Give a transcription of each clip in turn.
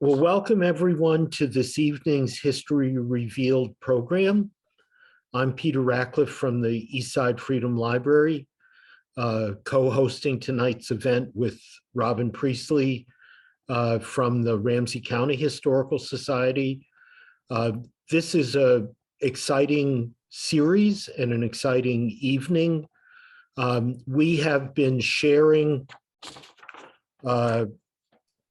Well, welcome everyone to this evening's History Revealed program. I'm Peter Ratcliffe from the Eastside Freedom Library, co-hosting tonight's event with Robin Priestley from the Ramsey County Historical Society. This is an exciting series and an exciting evening. We have been sharing,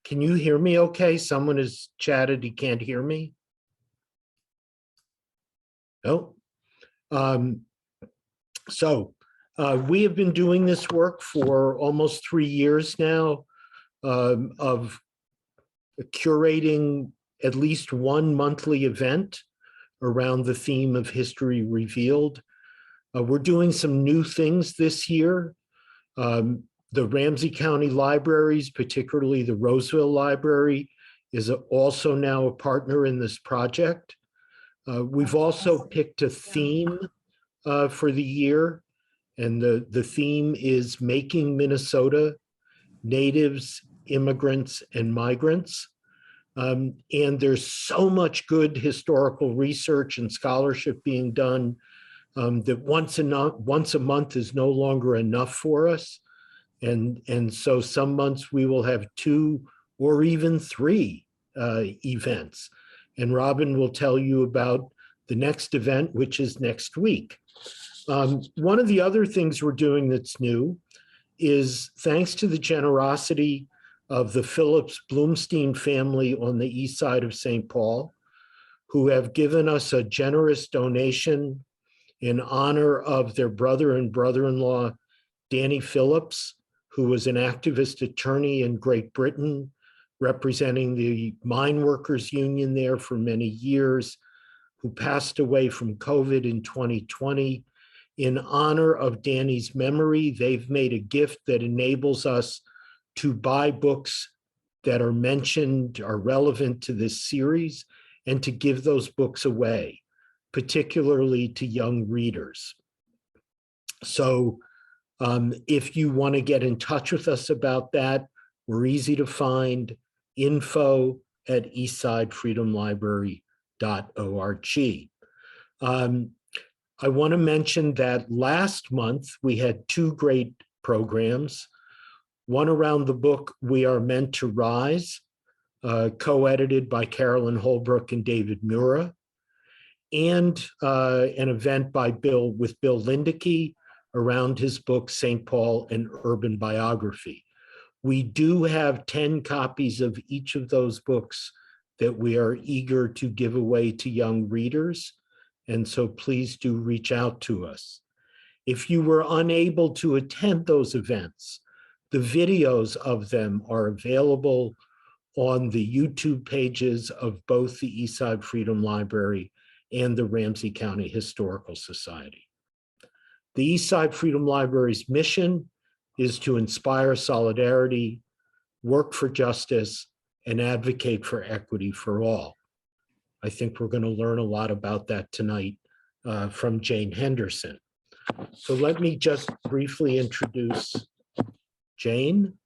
can you hear me okay? Someone has chatted, he can't hear me. No. We have been doing this work for almost 3 years now, of curating at least one monthly event around the theme of History Revealed. We're doing some new things this year. The Ramsey County Libraries, particularly the Roseville Library, is also now a partner in this project. We've also picked a theme for the year, and the theme is Making Minnesota, Natives, Immigrants, and Migrants. And there's so much good historical research and scholarship being done that once a month is no longer enough for us. And so some months we will have 2 or even 3 events. And Robin will tell you about the next event, which is next week. One of the other things we're doing that's new is, thanks to the generosity of the Phillips Bloomstein family on the east side of St. Paul, who have given us a generous donation in honor of their brother and brother-in-law, Danny Phillips, who was an activist attorney in Great Britain, representing the mine workers union there for many years, who passed away from COVID in 2020. In honor of Danny's memory, they've made a gift that enables us to buy books that are mentioned, are relevant to this series, and to give those books away, particularly to young readers. So if you want to get in touch with us about that, we're easy to find, info@eastsidefreedomlibrary.org. I want to mention that last month we had 2 great programs, one around the book We Are Meant to Rise, co-edited by Carolyn Holbrook and David Mura, and an event by with Bill Lindeke around his book, St. Paul, an Urban Biography. We do have 10 copies of each of those books that we are eager to give away to young readers, and so please do reach out to us. If you were unable to attend those events, the videos of them are available on the YouTube pages of both the Eastside Freedom Library and the Ramsey County Historical Society. The Eastside Freedom Library's mission is to inspire solidarity, work for justice, and advocate for equity for all. I think we're going to learn a lot about that tonight from Jane Henderson. So let me just briefly introduce Jane.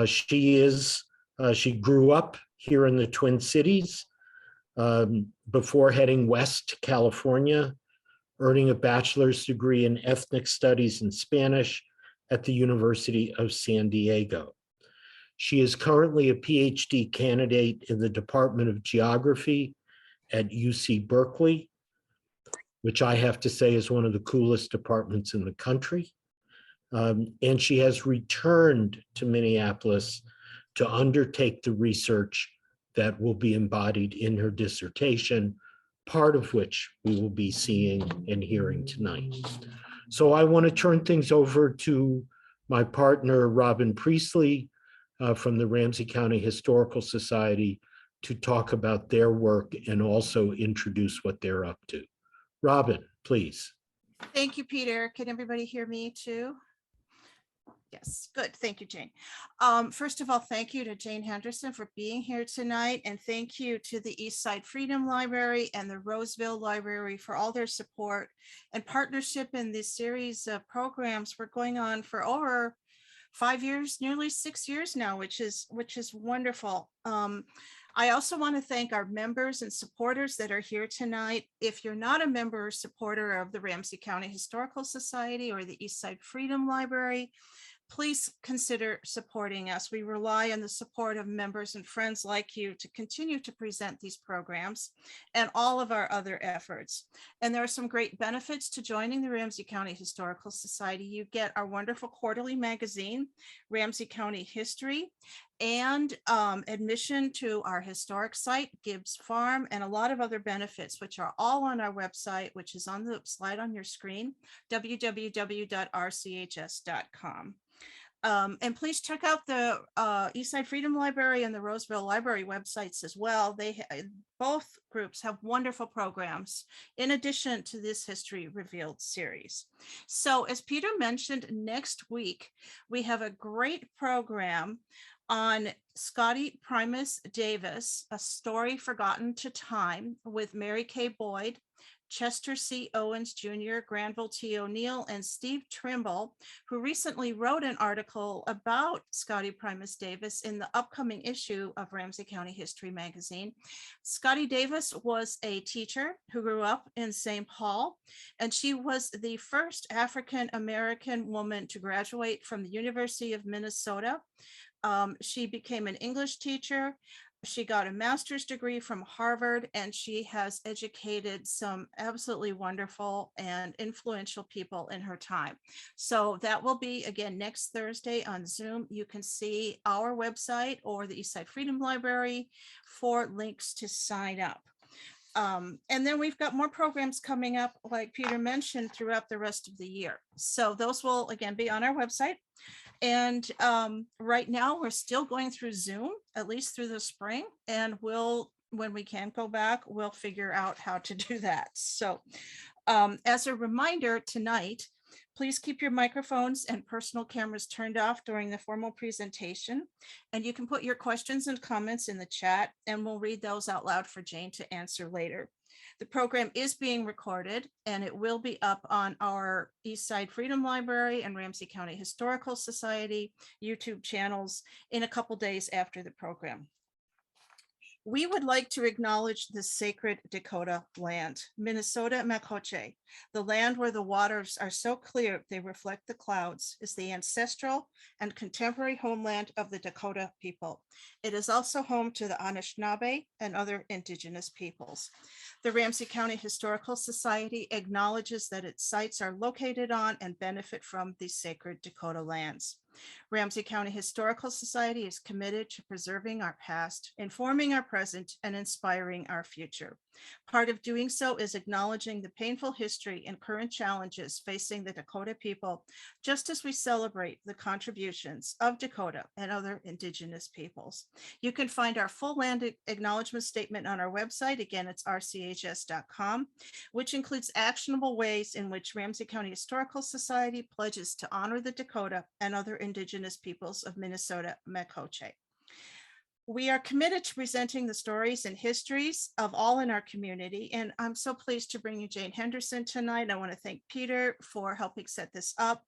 She grew up here in the Twin Cities before heading west to California, earning a bachelor's degree in ethnic studies and Spanish at the University of San Diego. She is currently a PhD candidate in the Department of Geography at UC Berkeley, which I have to say is one of the coolest departments in the country. And she has returned to Minneapolis to undertake the research that will be embodied in her dissertation, part of which we will be seeing and hearing tonight. So I want to turn things over to my partner, Robin Priestley, from the Ramsey County Historical Society, to talk about their work and also introduce what they're up to. Robin, please. Thank you, Peter. Can everybody hear me too? Yes, good. Thank you, Jane. First of all, thank you to Jane Henderson for being here tonight, and thank you to the Eastside Freedom Library and the Roseville Library for all their support and partnership in this series of programs. We're going on for over 5 years, nearly 6 years now, which is wonderful. I also want to thank our members and supporters that are here tonight. If you're not a member or supporter of the Ramsey County Historical Society or the Eastside Freedom Library, please consider supporting us. We rely on the support of members and friends like you to continue to present these programs and all of our other efforts. And there are some great benefits to joining the Ramsey County Historical Society. You get our wonderful quarterly magazine, Ramsey County History, and admission to our historic site, Gibbs Farm, and a lot of other benefits, which are all on our website, which is on the slide on your screen, www.rchs.com. And please check out the Eastside Freedom Library and the Roseville Library websites as well. Both groups have wonderful programs in addition to this History Revealed series. So as Peter mentioned, next week, we have a great program on Scotty Primus Davis, A Story Forgotten to Time, with Mary Kay Boyd, Chester C. Owens Jr., Granville T. O'Neill, and Steve Trimble, who recently wrote an article about Scotty Primus Davis in the upcoming issue of Ramsey County History magazine. Scotty Davis was a teacher who grew up in St. Paul, and she was the first African-American woman to graduate from the University of Minnesota. She became an English teacher. She got a master's degree from Harvard, and she has educated some absolutely wonderful and influential people in her time. So that will be again next Thursday on Zoom. You can see our website or the Eastside Freedom Library for links to sign up. And then we've got more programs coming up, like Peter mentioned, throughout the rest of the year. So those will again be on our website. And right now we're still going through Zoom, at least through the spring, and when we can go back, we'll figure out how to do that. So as a reminder tonight, please keep your microphones and personal cameras turned off during the formal presentation. And you can put your questions and comments in the chat, and we'll read those out loud for Jane to answer later. The program is being recorded, and it will be up on our Eastside Freedom Library and Ramsey County Historical Society YouTube channels in a couple days after the program. We would like to acknowledge the sacred Dakota land, Minnesota Makoche. The land where the waters are so clear they reflect the clouds is the ancestral and contemporary homeland of the Dakota people. It is also home to the Anishinaabe and other indigenous peoples. The Ramsey County Historical Society acknowledges that its sites are located on and benefit from these sacred Dakota lands. Ramsey County Historical Society is committed to preserving our past, informing our present, and inspiring our future. Part of doing so is acknowledging the painful history and current challenges facing the Dakota people, just as we celebrate the contributions of Dakota and other indigenous peoples. You can find our full land acknowledgement statement on our website. Again, it's rchs.com, which includes actionable ways in which Ramsey County Historical Society pledges to honor the Dakota and other indigenous peoples of Minnesota Makoche. We are committed to presenting the stories and histories of all in our community, and I'm so pleased to bring you Jane Henderson tonight. I want to thank Peter for helping set this up,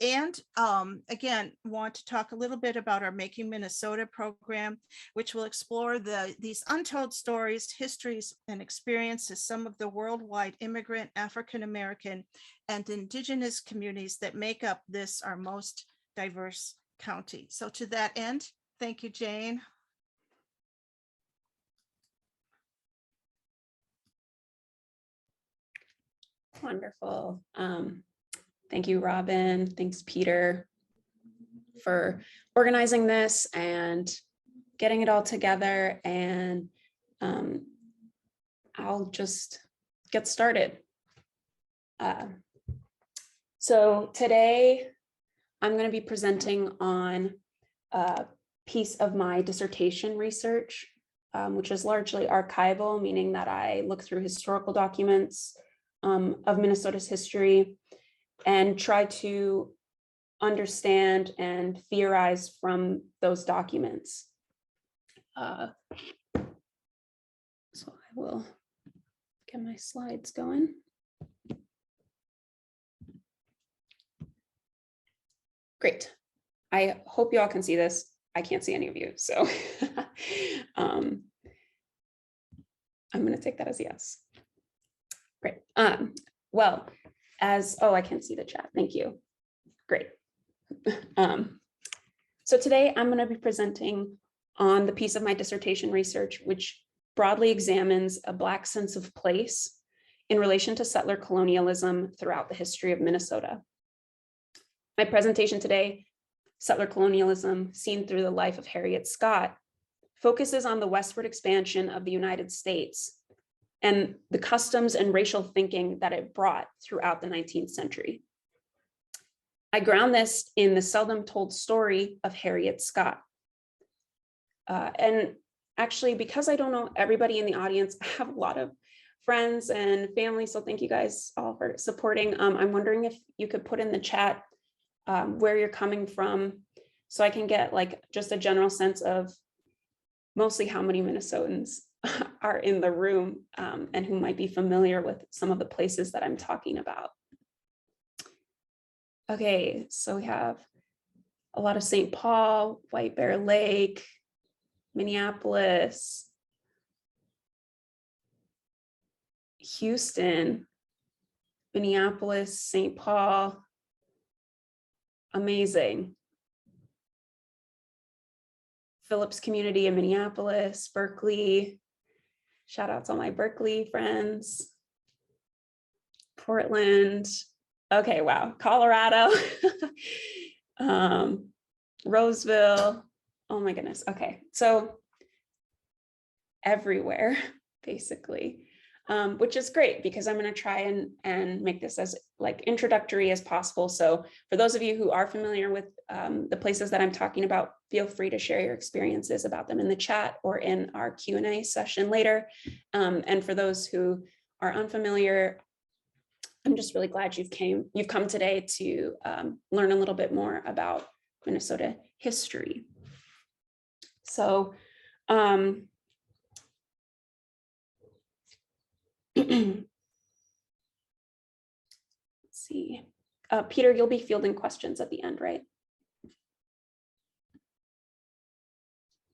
and again, want to talk a little bit about our Making Minnesota program, which will explore these untold stories, histories, and experiences, some of the worldwide immigrant, African-American, and indigenous communities that make up this, our most diverse county. So to that end, thank you, Jane. Wonderful. Thank you, Robin. Thanks, Peter, for organizing this and getting it all together. And I'll just get started. So today, I'm going to be presenting on a piece of my dissertation research, which is largely archival, meaning that I look through historical documents of Minnesota's history and try to understand and theorize from those documents. So I will get my slides going. Great. I hope you all can see this. I can't see any of you, so I'm going to take that as a yes. Great. Well, I can't see the chat. Thank you. Great. So today I'm going to be presenting on the piece of my dissertation research, which broadly examines a Black sense of place in relation to settler colonialism throughout the history of Minnesota. My presentation today, Settler Colonialism, Seen Through the Life of Harriet Scott, focuses on the westward expansion of the United States and the customs and racial thinking that it brought throughout the 19th century. I ground this in the seldom told story of Harriet Scott. And actually, because I don't know everybody in the audience, I have a lot of friends and family, so thank you guys all for supporting. I'm wondering if you could put in the chat where you're coming from, so I can get like just a general sense of mostly how many Minnesotans are in the room and who might be familiar with some of the places that I'm talking about. Okay, so we have a lot of St. Paul, White Bear Lake, Minneapolis, Houston, Minneapolis, St. Paul. Amazing. Phillips community in Minneapolis, Berkeley. Shout out to all my Berkeley friends. Portland. Okay, wow. Colorado. Roseville. Oh my goodness. Okay, so everywhere, basically. Which is great because I'm going to try and make this as like introductory as possible. So for those of you who are familiar with the places that I'm talking about, feel free to share your experiences about them in the chat or in our Q&A session later. And for those who are unfamiliar, I'm just really glad you've come today to learn a little bit more about Minnesota history. So let's see. Peter, you'll be fielding questions at the end, right?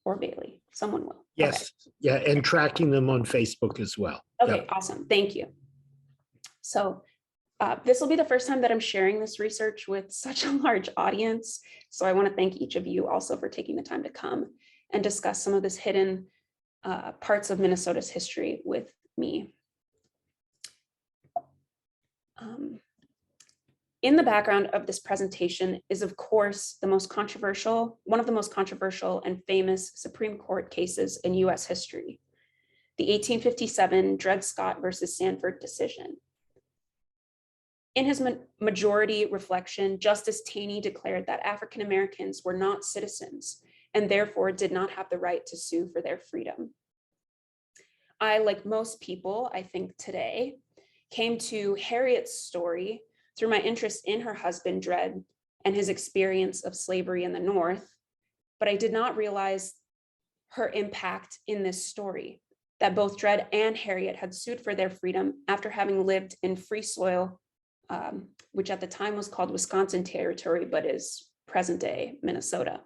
Or Bailey, someone will. Yes, okay. Yeah, and tracking them on Facebook as well. Okay, yep. Awesome, thank you. So this will be the first time that I'm sharing this research with such a large audience. So I want to thank each of you also for taking the time to come and discuss some of this hidden parts of Minnesota's history with me. In the background of this presentation is, of course, one of the most controversial and famous Supreme Court cases in US history, the 1857 Dred Scott versus Sanford decision. In his majority reflection, Justice Taney declared that African Americans were not citizens and therefore did not have the right to sue for their freedom. I, like most people, I think today, came to Harriet's story through my interest in her husband, Dred, and his experience of slavery in the North, but I did not realize her impact in this story, that both Dred and Harriet had sued for their freedom after having lived in free soil, which at the time was called Wisconsin Territory, but is present-day Minnesota.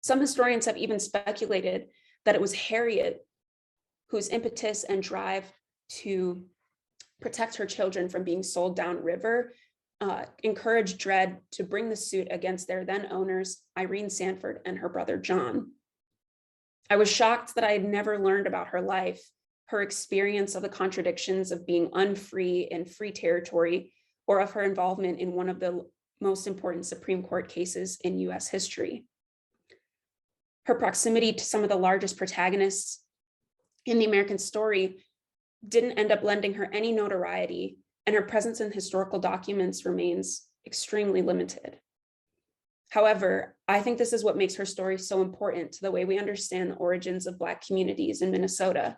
Some historians have even speculated that it was Harriet whose impetus and drive to protect her children from being sold downriver encouraged Dred to bring the suit against their then owners, Irene Sanford and her brother John. I was shocked that I had never learned about her life, her experience of the contradictions of being unfree in free territory, or of her involvement in one of the most important Supreme Court cases in US history. Her proximity to some of the largest protagonists in the American story didn't end up lending her any notoriety, and her presence in historical documents remains extremely limited. However, I think this is what makes her story so important to the way we understand the origins of Black communities in Minnesota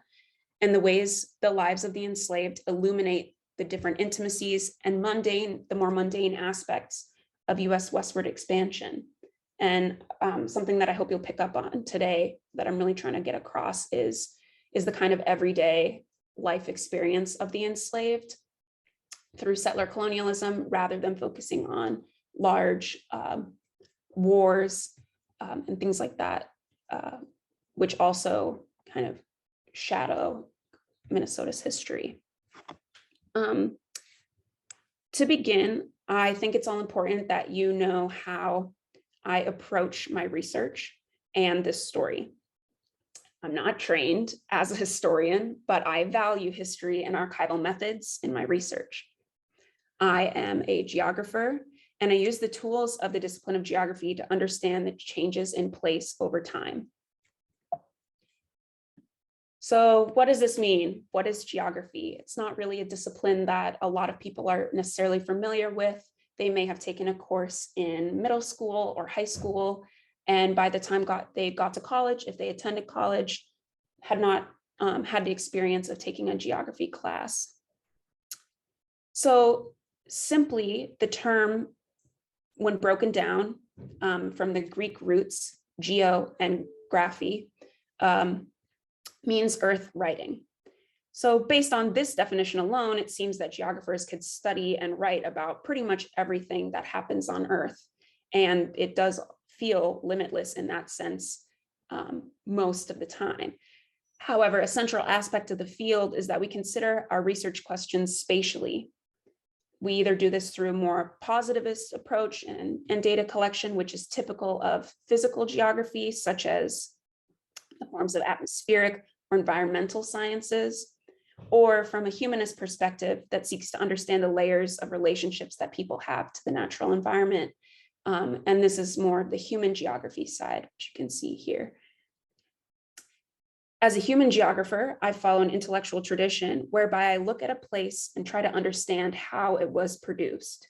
and the ways the lives of the enslaved illuminate the different intimacies and the more mundane aspects of US westward expansion. And something that I hope you'll pick up on today that I'm really trying to get across is the kind of everyday life experience of the enslaved through settler colonialism, rather than focusing on large wars and things like that, which also kind of shadow Minnesota's history. To begin, I think it's all important that you know how I approach my research and this story. I'm not trained as a historian, but I value history and archival methods in my research. I am a geographer, and I use the tools of the discipline of geography to understand the changes in place over time. So what does this mean? What is geography? It's not really a discipline that a lot of people are necessarily familiar with. They may have taken a course in middle school or high school, and by the time they got to college, if they attended college, had not had the experience of taking a geography class. So simply, the term, when broken down from the Greek roots, geo and graphy, means earth writing. So based on this definition alone, it seems that geographers could study and write about pretty much everything that happens on Earth. And it does feel limitless in that sense most of the time. However, a central aspect of the field is that we consider our research questions spatially. We either do this through a more positivist approach and data collection, which is typical of physical geography, such as the forms of atmospheric or environmental sciences, or from a humanist perspective that seeks to understand the layers of relationships that people have to the natural environment. And this is more the human geography side, which you can see here. As a human geographer, I follow an intellectual tradition whereby I look at a place and try to understand how it was produced.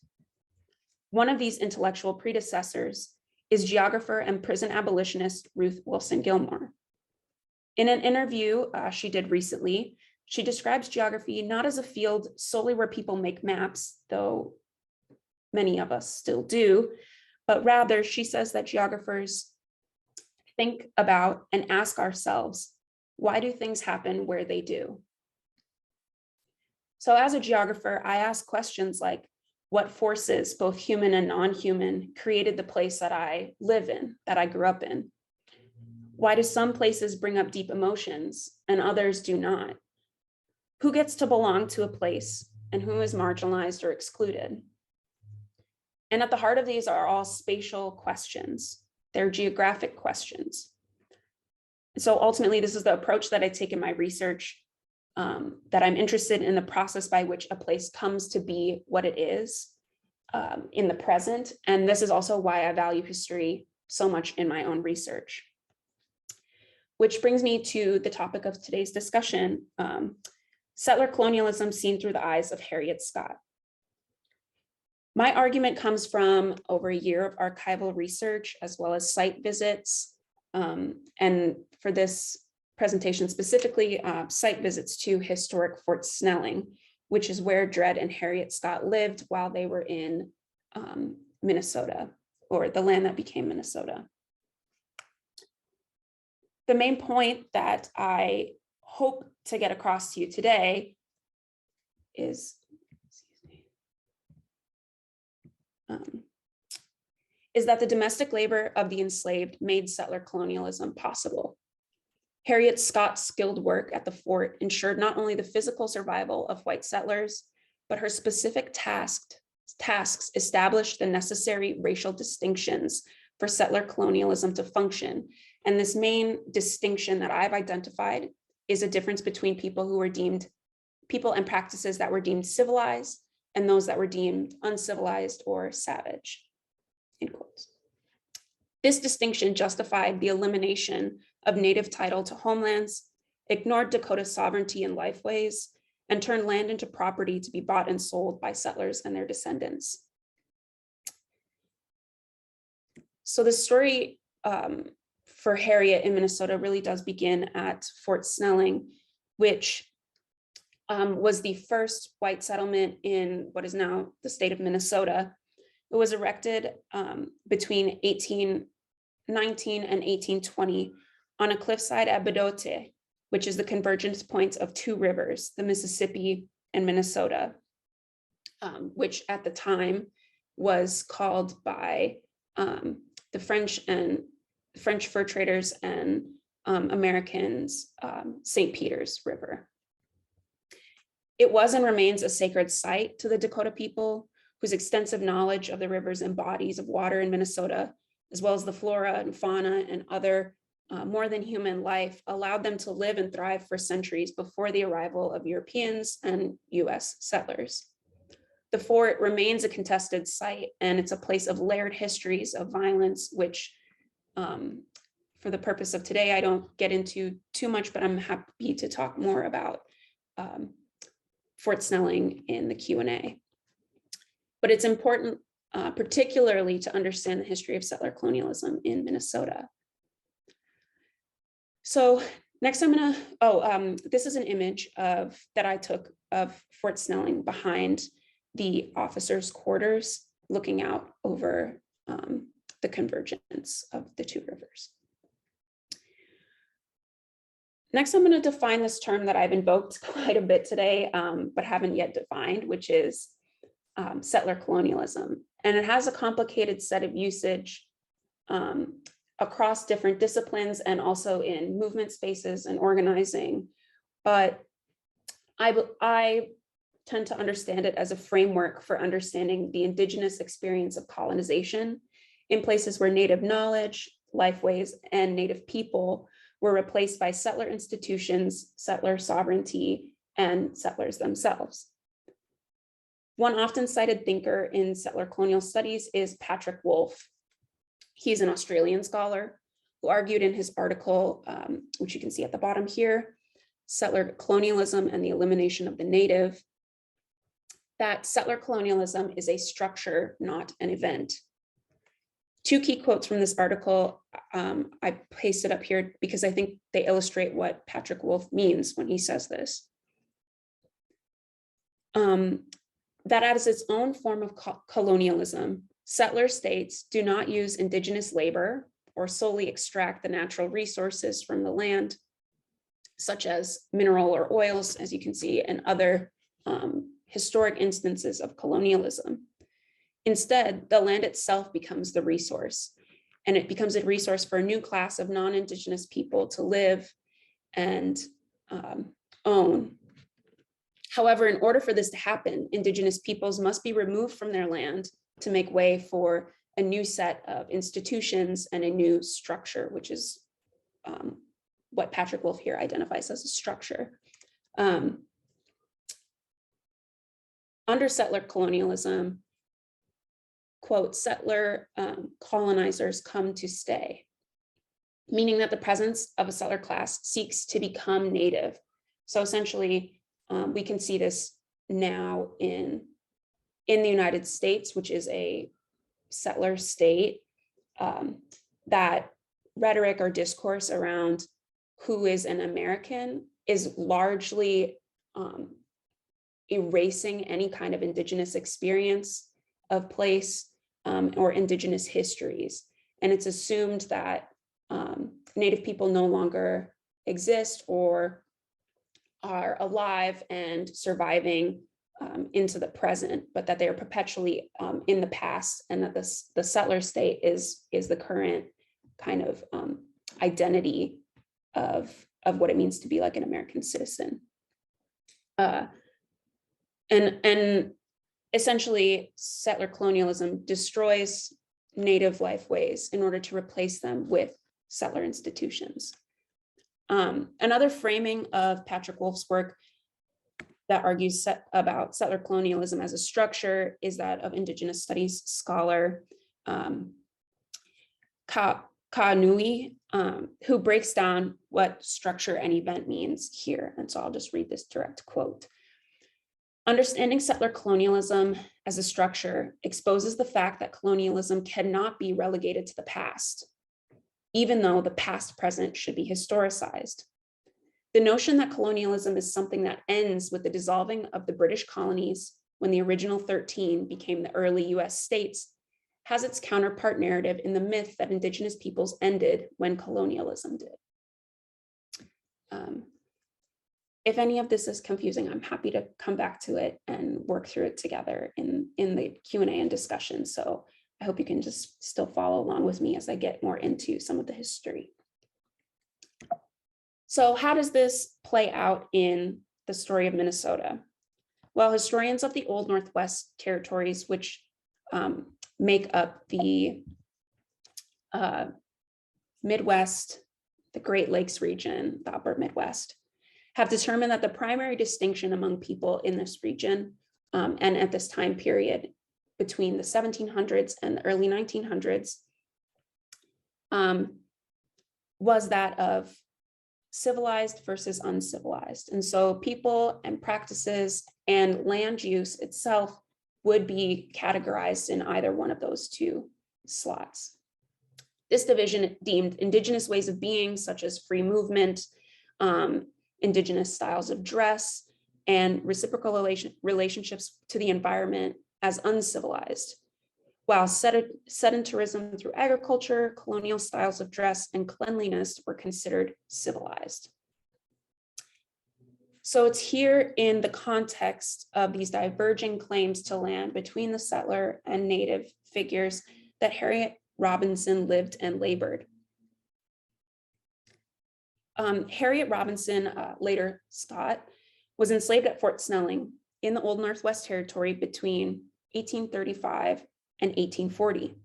One of these intellectual predecessors is geographer and prison abolitionist Ruth Wilson Gilmore. In an interview she did recently, she describes geography not as a field solely where people make maps, though many of us still do, but rather she says that geographers think about and ask ourselves, why do things happen where they do? So as a geographer, I ask questions like, what forces, both human and non-human, created the place that I live in, that I grew up in? Why do some places bring up deep emotions and others do not? Who gets to belong to a place and who is marginalized or excluded? And at the heart of these are all spatial questions. They're geographic questions. So ultimately, this is the approach that I take in my research, that I'm interested in the process by which a place comes to be what it is in the present. And this is also why I value history so much in my own research. Which brings me to the topic of today's discussion, settler colonialism seen through the eyes of Harriet Scott. My argument comes from over a year of archival research, as well as site visits. And for this presentation specifically, site visits to historic Fort Snelling, which is where Dred and Harriet Scott lived while they were in Minnesota, or the land that became Minnesota. The main point that I hope to get across to you today is, that the domestic labor of the enslaved made settler colonialism possible. Harriet Scott's skilled work at the fort ensured not only the physical survival of white settlers, but her specific tasks established the necessary racial distinctions for settler colonialism to function. And this main distinction that I've identified is a difference between people and practices that were deemed civilized and those that were deemed uncivilized or savage, in quotes. This distinction justified the elimination of native title to homelands, ignored Dakota sovereignty and lifeways, and turned land into property to be bought and sold by settlers and their descendants. So the story for Harriet in Minnesota really does begin at Fort Snelling, which was the first white settlement in what is now the state of Minnesota. It was erected between 1819 and 1820 on a cliffside at Bedote, which is the convergence point of two rivers, the Mississippi and Minnesota, which at the time was called by the French fur traders and Americans' St. Peter's River. It was and remains a sacred site to the Dakota people, whose extensive knowledge of the rivers and bodies of water in Minnesota, as well as the flora and fauna and other more than human life, allowed them to live and thrive for centuries before the arrival of Europeans and US settlers. The fort remains a contested site, and it's a place of layered histories of violence, which for the purpose of today, I don't get into too much, but I'm happy to talk more about Fort Snelling in the Q&A. But it's important, particularly to understand the history of settler colonialism in Minnesota. So next I'm gonna, this is an image that I took of Fort Snelling behind the officers' quarters, looking out over the convergence of the two rivers. Next, I'm going to define this term that I've invoked quite a bit today, but haven't yet defined, which is settler colonialism. And it has a complicated set of usage across different disciplines and also in movement spaces and organizing. But I tend to understand it as a framework for understanding the Indigenous experience of colonization in places where Native knowledge, lifeways, and Native people were replaced by settler institutions, settler sovereignty, and settlers themselves. One often cited thinker in settler colonial studies is Patrick Wolfe. He's an Australian scholar who argued in his article, which you can see at the bottom here, Settler Colonialism and the Elimination of the Native, that settler colonialism is a structure, not an event. Two key quotes from this article, I pasted up here because I think they illustrate what Patrick Wolfe means when he says this. That as its own form of colonialism, settler states do not use indigenous labor or solely extract the natural resources from the land, such as mineral or oils, as you can see, and other historic instances of colonialism. Instead, the land itself becomes the resource, and it becomes a resource for a new class of non-Indigenous people to live and own. However, in order for this to happen, Indigenous peoples must be removed from their land to make way for a new set of institutions and a new structure, which is what Patrick Wolfe here identifies as a structure. Under settler colonialism, quote, settler colonizers come to stay, meaning that the presence of a settler class seeks to become native. So essentially, we can see this now in the United States, which is a settler state, that rhetoric or discourse around who is an American is largely erasing any kind of Indigenous experience of place or Indigenous histories. And it's assumed that Native people no longer exist or are alive and surviving into the present, but that they are perpetually in the past, and that the settler state is the current kind of identity of what it means to be like an American citizen. And essentially, settler colonialism destroys Native lifeways in order to replace them with settler institutions. Another framing of Patrick Wolfe's work that argues about settler colonialism as a structure is that of Indigenous studies scholar Kanui, who breaks down what structure and event means here. And so I'll just read this direct quote. Understanding settler colonialism as a structure exposes the fact that colonialism cannot be relegated to the past, even though the past present should be historicized. The notion that colonialism is something that ends with the dissolving of the British colonies when the original 13 became the early US states has its counterpart narrative in the myth that Indigenous peoples ended when colonialism did. If any of this is confusing, I'm happy to come back to it and work through it together in the Q&A and discussion. So I hope you can just still follow along with me as I get more into some of the history. So how does this play out in the story of Minnesota? Well, historians of the Old Northwest territories, which make up the Midwest, the Great Lakes region, the upper Midwest, have determined that the primary distinction among people in this region and at this time period between the 1700s and the early 1900s was that of civilized versus uncivilized. And so people and practices and land use itself would be categorized in either one of those two slots. This division deemed indigenous ways of being, such as free movement, indigenous styles of dress, and reciprocal relationships to the environment as uncivilized, while sedentarism through agriculture, colonial styles of dress, and cleanliness were considered civilized. So it's here in the context of these diverging claims to land between the settler and native figures that Harriet Robinson lived and labored. Harriet Robinson, later Scott, was enslaved at Fort Snelling in the Old Northwest Territory between 1835 and 1840.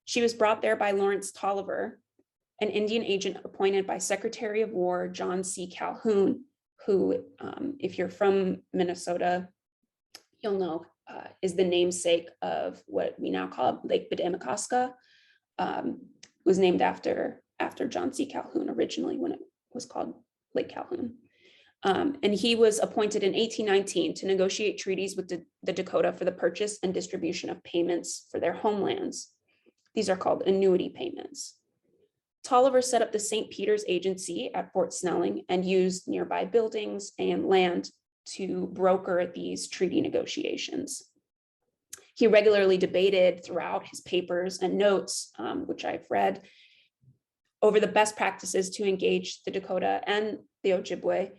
She was brought there by Lawrence Tolliver, an Indian agent appointed by Secretary of War John C. Calhoun, who, if you're from Minnesota, you'll know is the namesake of what we now call Lake Bedamacoska, was named after John C. Calhoun originally when it was called Lake Calhoun. And he was appointed in 1819 to negotiate treaties with the Dakota for the purchase and distribution of payments for their homelands. These are called annuity payments. Tolliver set up the St. Peter's Agency at Fort Snelling and used nearby buildings and land to broker these treaty negotiations. He regularly debated throughout his papers and notes, which I've read, over the best practices to engage the Dakota and the Ojibwe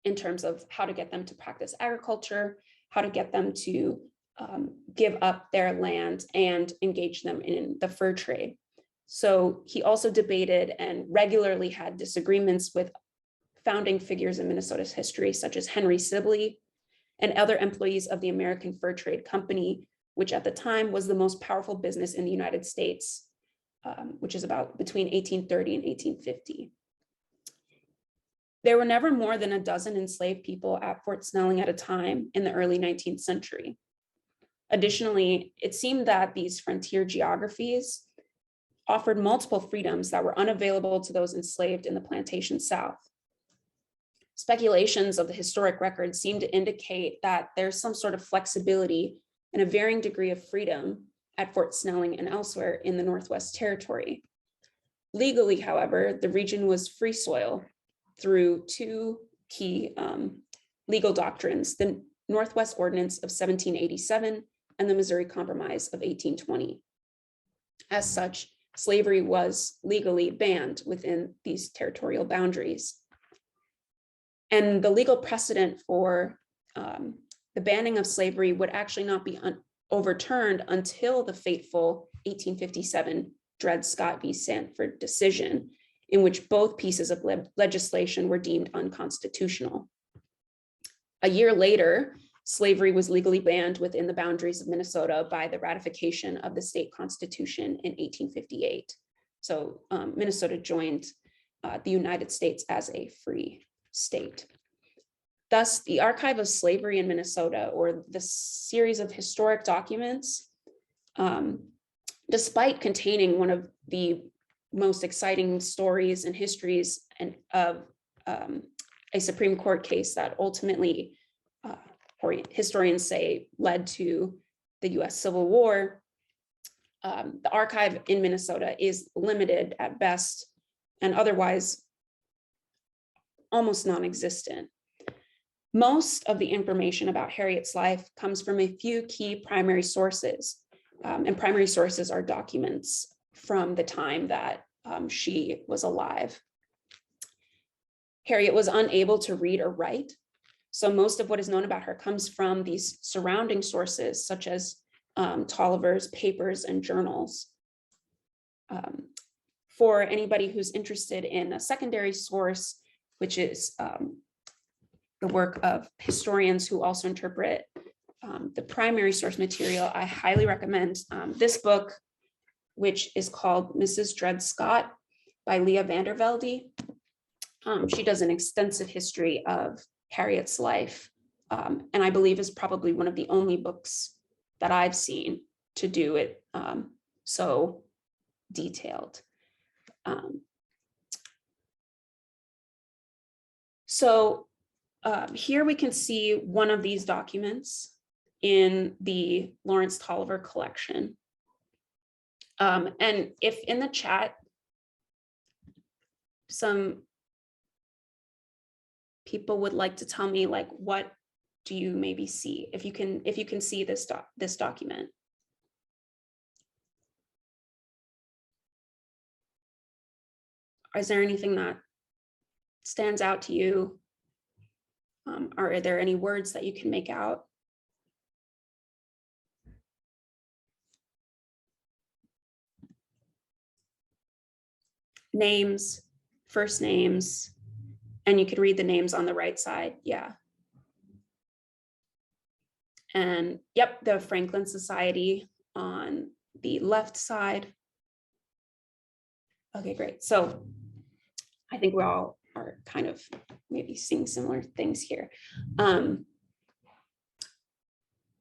in terms of how to get them to practice agriculture, how to get them to give up their land and engage them in the fur trade. So he also debated and regularly had disagreements with founding figures in Minnesota's history, such as Henry Sibley and other employees of the American Fur Trade Company, which at the time was the most powerful business in the United States, which is about between 1830 and 1850. There were never more than a dozen enslaved people at Fort Snelling at a time in the early 19th century. Additionally, it seemed that these frontier geographies offered multiple freedoms that were unavailable to those enslaved in the plantation South. Speculations of the historic record seem to indicate that there's some sort of flexibility and a varying degree of freedom at Fort Snelling and elsewhere in the Northwest Territory. Legally, however, the region was free soil through two key legal doctrines, the Northwest Ordinance of 1787 and the Missouri Compromise of 1820. As such, slavery was legally banned within these territorial boundaries. And the legal precedent for the banning of slavery would actually not be overturned until the fateful 1857 Dred Scott v. Sanford decision, in which both pieces of legislation were deemed unconstitutional. A year later, slavery was legally banned within the boundaries of Minnesota by the ratification of the state constitution in 1858. So Minnesota joined the United States as a free state. Thus, the Archive of Slavery in Minnesota, or the series of historic documents, despite containing one of the most exciting stories and histories and of a Supreme Court case that ultimately, historians say, led to the US Civil War, the archive in Minnesota is limited at best and otherwise almost non-existent. Most of the information about Harriet's life comes from a few key primary sources, and primary sources are documents from the time that she was alive. Harriet was unable to read or write, so most of what is known about her comes from these surrounding sources, such as Tolliver's papers and journals. for anybody who's interested in a secondary source, which is the work of historians who also interpret the primary source material, I highly recommend this book, which is called Mrs. Dred Scott by Leah Vandervelde. She does an extensive history of Harriet's life, and I believe is probably one of the only books that I've seen to do it so detailed. Here we can see one of these documents in the Lawrence Tolliver collection. And if in the chat, some people would like to tell me, like, what do you maybe see? If you can see this document. Is there anything that stands out to you? Are there any words that you can make out? Names, first names, and you can read the names on the right side. Yeah. And yep, the Franklin Society on the left side. Okay, great. So I think we all are kind of maybe seeing similar things here.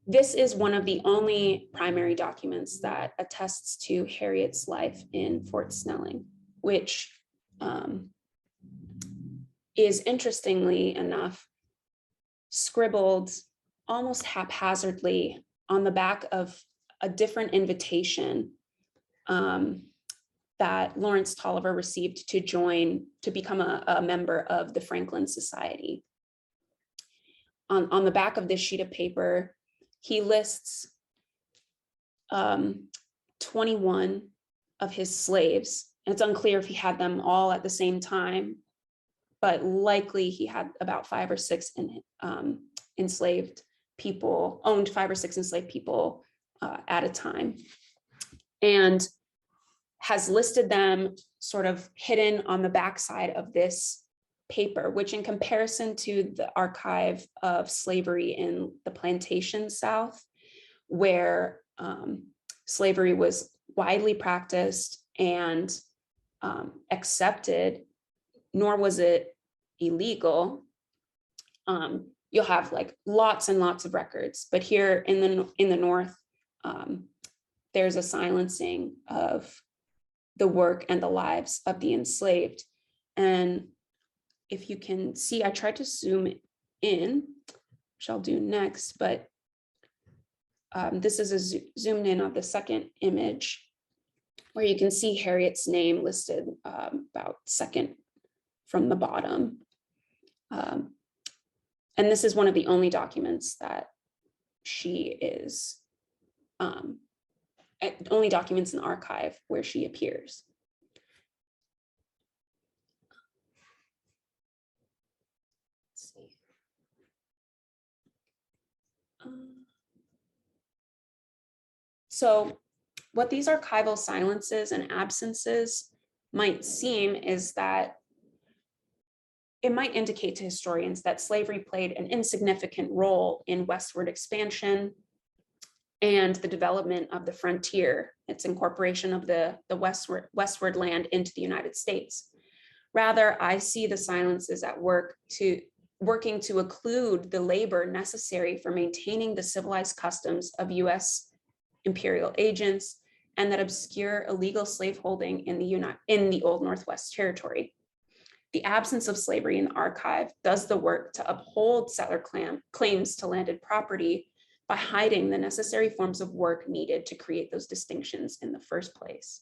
This is one of the only primary documents that attests to Harriet's life in Fort Snelling, which is, interestingly enough, scribbled almost haphazardly on the back of a different invitation that Lawrence Tolliver received to become a member of the Franklin Society. On the back of this sheet of paper, he lists 21 of his slaves. And it's unclear if he had them all at the same time, but likely he had about 5 or 6 enslaved people, owned 5 or 6 enslaved people at a time, and has listed them sort of hidden on the backside of this paper, which, in comparison to the archive of slavery in the plantation South, where slavery was widely practiced and accepted, nor was it illegal, you'll have like lots and lots of records. But here in the North, there's a silencing of the work and the lives of the enslaved. And if you can see, I tried to zoom in, which I'll do next, but this is a zoomed in of the second image, where you can see Harriet's name listed about second from the bottom. And this is one of the only documents that she is, only documents in the archive where she appears. Let's see. So what these archival silences and absences might seem is that it might indicate to historians that slavery played an insignificant role in westward expansion and the development of the frontier, its incorporation of the westward land into the United States. Rather, I see the silences at working to occlude the labor necessary for maintaining the civilized customs of US imperial agents, and that obscure illegal slaveholding in the Old Northwest Territory. The absence of slavery in the archive does the work to uphold settler claims to landed property by hiding the necessary forms of work needed to create those distinctions in the first place.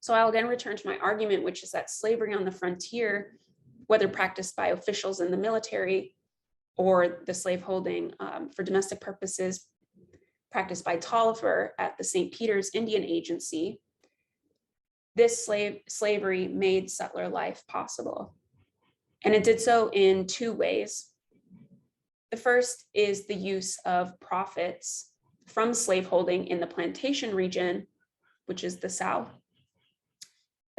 So I'll again return to my argument, which is that slavery on the frontier, whether practiced by officials in the military or the slaveholding for domestic purposes practiced by Tolliver at the St. Peter's Indian Agency, this slavery made settler life possible. And it did so in 2 ways. The first is the use of profits from slaveholding in the plantation region, which is the South,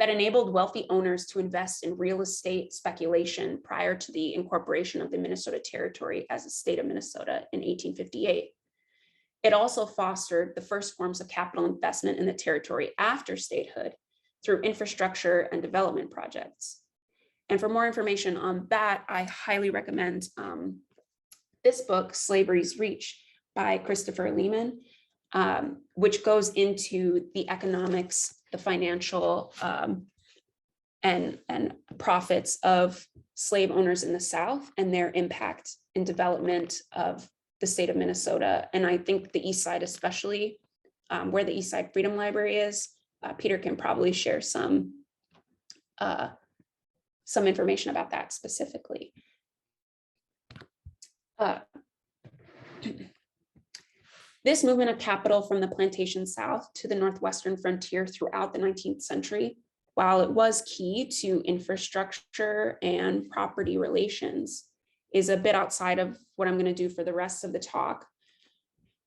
that enabled wealthy owners to invest in real estate speculation prior to the incorporation of the Minnesota Territory as a state of Minnesota in 1858. It also fostered the first forms of capital investment in the territory after statehood through infrastructure and development projects. And for more information on that, I highly recommend this book, Slavery's Reach, by Christopher Lehman, which goes into the economics, the financial and profits of slave owners in the South and their impact in development of the state of Minnesota. And I think the East Side, especially where the East Side Freedom Library is, Peter can probably share some information about that specifically. This movement of capital from the plantation South to the Northwestern frontier throughout the 19th century, while it was key to infrastructure and property relations, is a bit outside of what I'm going to do for the rest of the talk.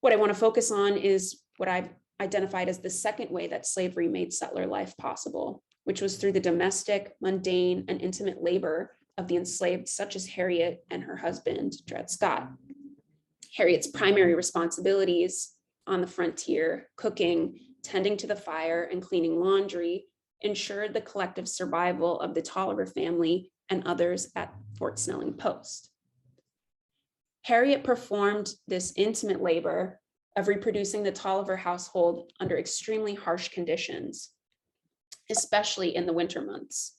What I want to focus on is what I've identified as the second way that slavery made settler life possible, which was through the domestic, mundane, and intimate labor of the enslaved, such as Harriet and her husband, Dred Scott. Harriet's primary responsibilities on the frontier, cooking, tending to the fire, and cleaning laundry, ensured the collective survival of the Tolliver family and others at Fort Snelling Post. Harriet performed this intimate labor of reproducing the Tolliver household under extremely harsh conditions, especially in the winter months.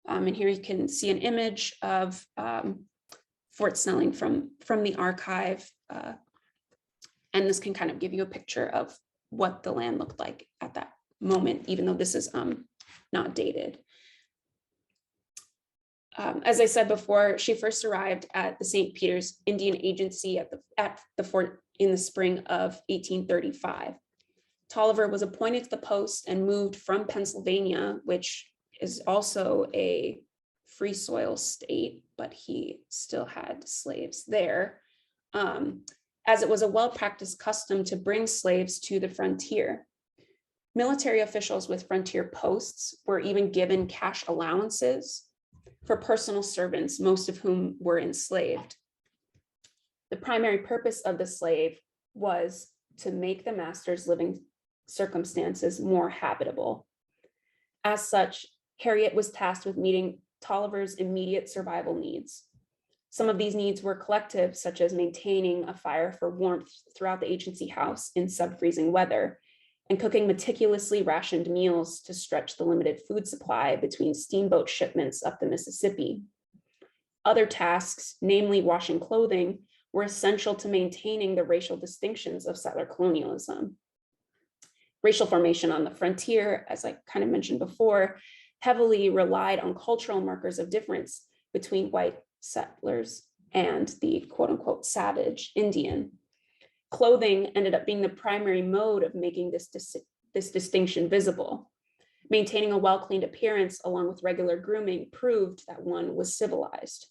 And here you can see an image of Fort Snelling from the archive. And this can kind of give you a picture of what the land looked like at that moment, even though this is not dated. As I said before, she first arrived at the St. Peter's Indian Agency at the fort in the spring of 1835. Tolliver was appointed to the post and moved from Pennsylvania, which is also a free soil state, but he still had slaves there, as it was a well-practiced custom to bring slaves to the frontier. Military officials with frontier posts were even given cash allowances for personal servants, most of whom were enslaved. The primary purpose of the slave was to make the master's living circumstances more habitable. As such, Harriet was tasked with meeting Tolliver's immediate survival needs. Some of these needs were collective, such as maintaining a fire for warmth throughout the agency house in sub-freezing weather, and cooking meticulously rationed meals to stretch the limited food supply between steamboat shipments up the Mississippi. Other tasks, namely washing clothing, were essential to maintaining the racial distinctions of settler colonialism. Racial formation on the frontier, as I kind of mentioned before, heavily relied on cultural markers of difference between white settlers and the quote unquote savage Indian. Clothing ended up being the primary mode of making this distinction visible. Maintaining a well-cleaned appearance along with regular grooming proved that one was civilized.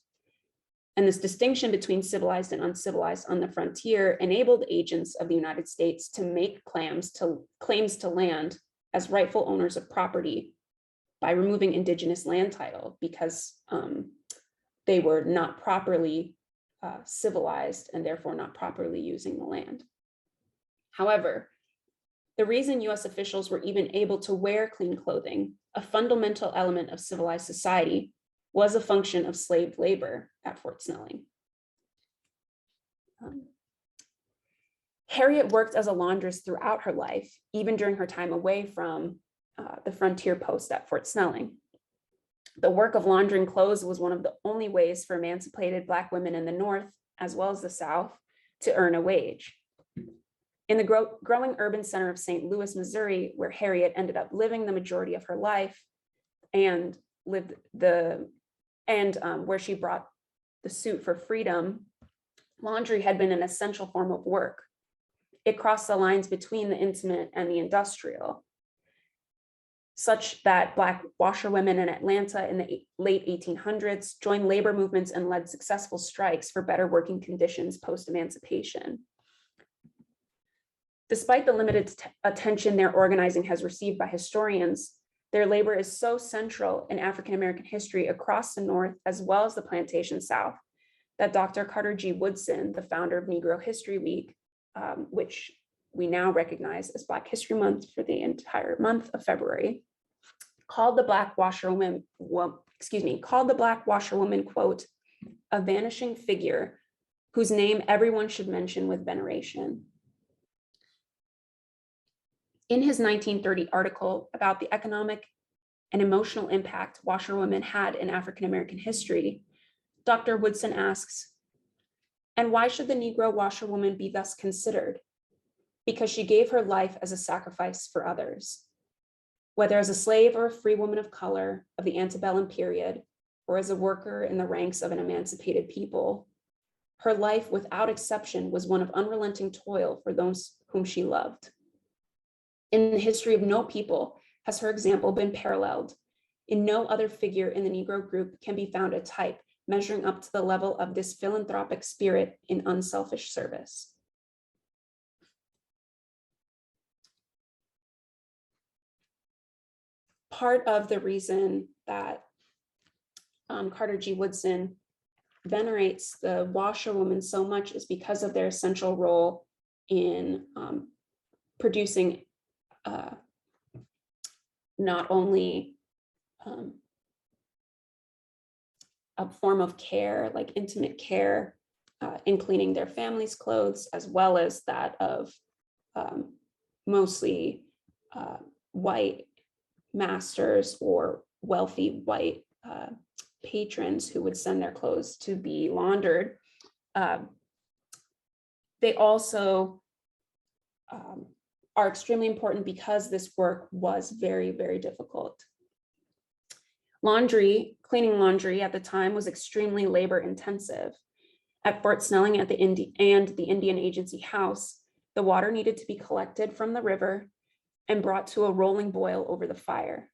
And this distinction between civilized and uncivilized on the frontier enabled agents of the United States to make claims to land as rightful owners of property by removing indigenous land title because they were not properly civilized and therefore not properly using the land. However, the reason US officials were even able to wear clean clothing, a fundamental element of civilized society, was a function of slave labor at Fort Snelling. Harriet worked as a laundress throughout her life, even during her time away from the frontier post at Fort Snelling. The work of laundering clothes was one of the only ways for emancipated Black women in the North, as well as the South, to earn a wage. In the growing urban center of St. Louis, Missouri, where Harriet ended up living the majority of her life and where she brought the suit for freedom, laundry had been an essential form of work. It crossed the lines between the intimate and the industrial, such that Black washerwomen in Atlanta in the late 1800s joined labor movements and led successful strikes for better working conditions post-emancipation. Despite the limited attention their organizing has received by historians, Their labor is so central in African-American history across the North, as well as the plantation South, that Dr. Carter G. Woodson, the founder of Negro History Week, which we now recognize as Black History Month for the entire month of February, called the Black washerwoman, quote, a vanishing figure whose name everyone should mention with veneration. In his 1930 article about the economic and emotional impact washerwomen had in African-American history, Dr. Woodson asks, and why should the Negro washerwoman be thus considered? Because she gave her life as a sacrifice for others. Whether as a slave or a free woman of color of the antebellum period, or as a worker in the ranks of an emancipated people, her life without exception was one of unrelenting toil for those whom she loved. In the history of no people has her example been paralleled. In no other figure in the Negro group can be found a type measuring up to the level of this philanthropic spirit in unselfish service. Part of the reason that Carter G. Woodson venerates the washerwoman so much is because of their essential role in producing not only a form of care, like intimate care, in cleaning their family's clothes, as well as that of mostly white masters or wealthy white patrons who would send their clothes to be laundered. They also are extremely important because this work was very, very difficult. Cleaning laundry at the time was extremely labor intensive. At Fort Snelling and the Indian Agency House, the water needed to be collected from the river and brought to a rolling boil over the fire.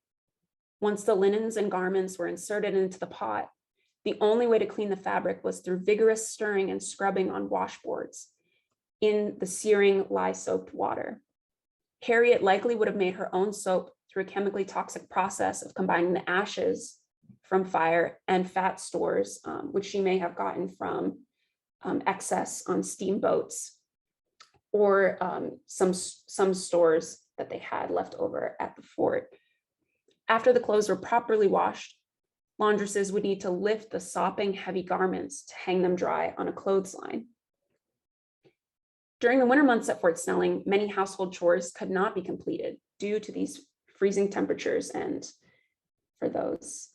Once the linens and garments were inserted into the pot, the only way to clean the fabric was through vigorous stirring and scrubbing on washboards in the searing lye-soaked water. Harriet likely would have made her own soap through a chemically toxic process of combining the ashes from fire and fat stores, which she may have gotten from excess on steamboats or some stores that they had left over at the fort. After the clothes were properly washed, laundresses would need to lift the sopping heavy garments to hang them dry on a clothesline. During the winter months at Fort Snelling, many household chores could not be completed due to these freezing temperatures. And for those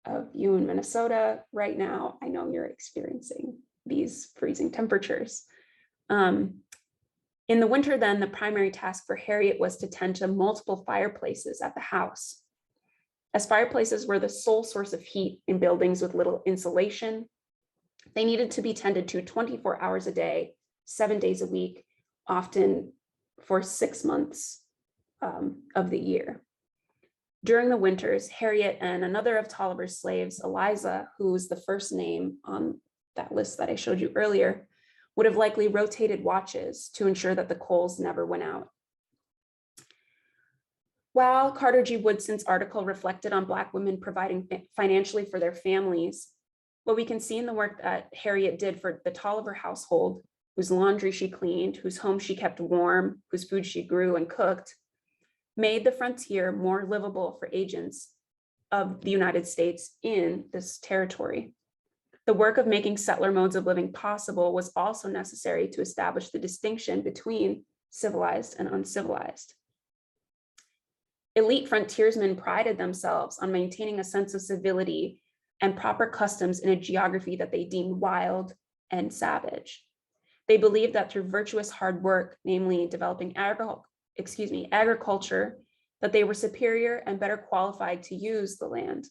of you in Minnesota right now, I know you're experiencing these freezing temperatures. In the winter then, the primary task for Harriet was to tend to multiple fireplaces at the house. As fireplaces were the sole source of heat in buildings with little insulation, they needed to be tended to 24 hours a day, 7 days a week, often for 6 months of the year. During the winters, Harriet and another of Tolliver's slaves, Eliza, who's the first name on that list that I showed you earlier, would have likely rotated watches to ensure that the coals never went out. While Carter G. Woodson's article reflected on Black women providing financially for their families, what we can see in the work that Harriet did for the Tolliver household, whose laundry she cleaned, whose home she kept warm, whose food she grew and cooked, made the frontier more livable for agents of the United States in this territory. The work of making settler modes of living possible was also necessary to establish the distinction between civilized and uncivilized. Elite frontiersmen prided themselves on maintaining a sense of civility and proper customs in a geography that they deemed wild and savage. They believed that through virtuous hard work, namely developing agriculture, that they were superior and better qualified to use the land.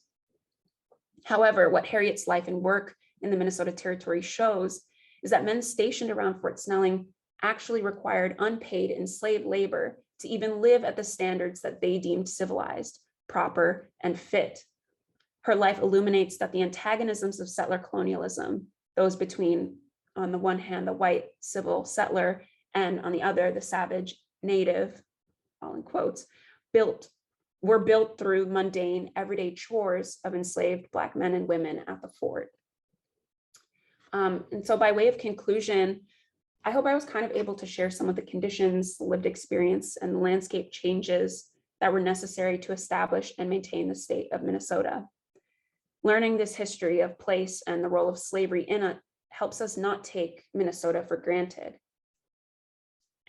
However, what Harriet's life and work in the Minnesota Territory shows is that men stationed around Fort Snelling actually required unpaid enslaved labor to even live at the standards that they deemed civilized, proper, and fit. Her life illuminates that the antagonisms of settler colonialism, those between, on the one hand, the white civil settler, and on the other, the savage native, all in quotes, built were built through mundane, everyday chores of enslaved Black men and women at the fort. And so by way of conclusion, I hope I was kind of able to share some of the conditions, the lived experience, and the landscape changes that were necessary to establish and maintain the state of Minnesota. Learning this history of place and the role of slavery in it helps us not take Minnesota for granted.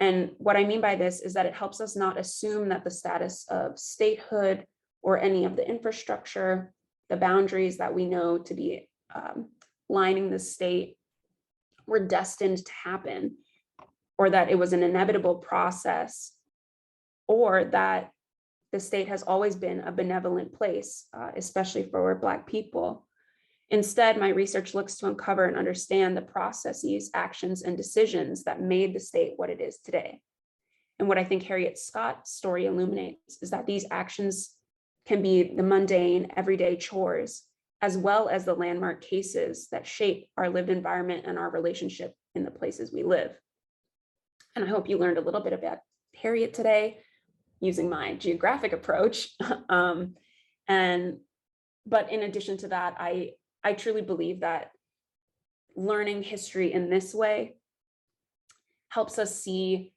And what I mean by this is that it helps us not assume that the status of statehood or any of the infrastructure, the boundaries that we know to be lining the state were destined to happen, or that it was an inevitable process, or that the state has always been a benevolent place, especially for Black people. Instead, my research looks to uncover and understand the processes, actions, and decisions that made the state what it is today. And what I think Harriet Scott's story illuminates is that these actions can be the mundane, everyday chores, as well as the landmark cases that shape our lived environment and our relationship in the places we live. And I hope you learned a little bit about Harriet today using my geographic approach. But in addition to that, I truly believe that learning history in this way helps us see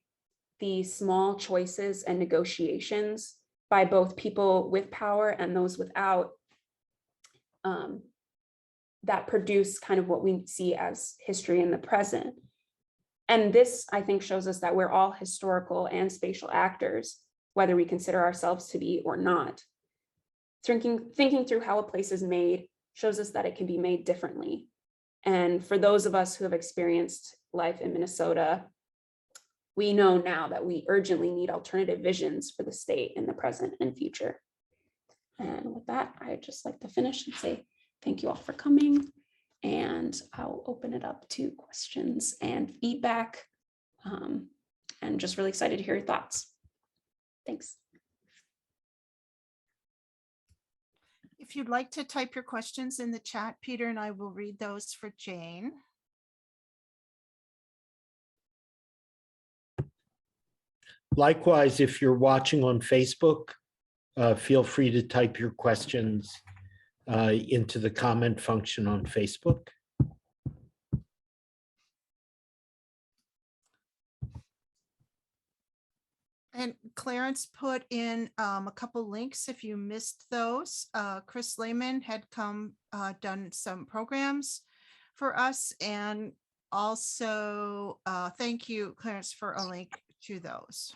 the small choices and negotiations by both people with power and those without, that produce kind of what we see as history in the present. And this, I think, shows us that we're all historical and spatial actors, whether we consider ourselves to be or not. Thinking through how a place is made shows us that it can be made differently. And for those of us who have experienced life in Minnesota, we know now that we urgently need alternative visions for the state in the present and future. And with that, I'd just like to finish and say thank you all for coming. And I'll open it up to questions and feedback. And just really excited to hear your thoughts. Thanks. If you'd like to type your questions in the chat, Peter and I will read those for Jane. Likewise, if you're watching on Facebook, feel free to type your questions into the comment function on Facebook. And Clarence put in a couple links if you missed those. Chris Lehman had done some programs for us, and also thank you, Clarence, for a link to those.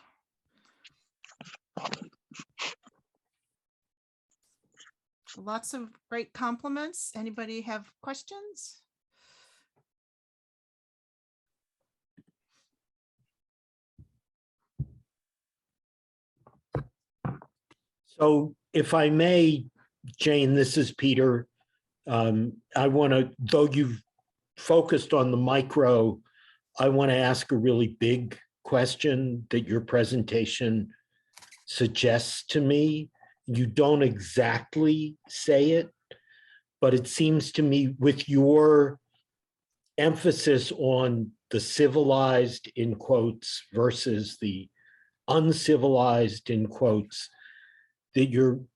Lots of great compliments. Anybody have questions? So if I may, Jane, this is Peter. I want to, though you've focused on the micro, I want to ask a really big question that your presentation suggests to me. You don't exactly say it, but it seems to me with your emphasis on the civilized, in quotes, versus the uncivilized, in quotes, that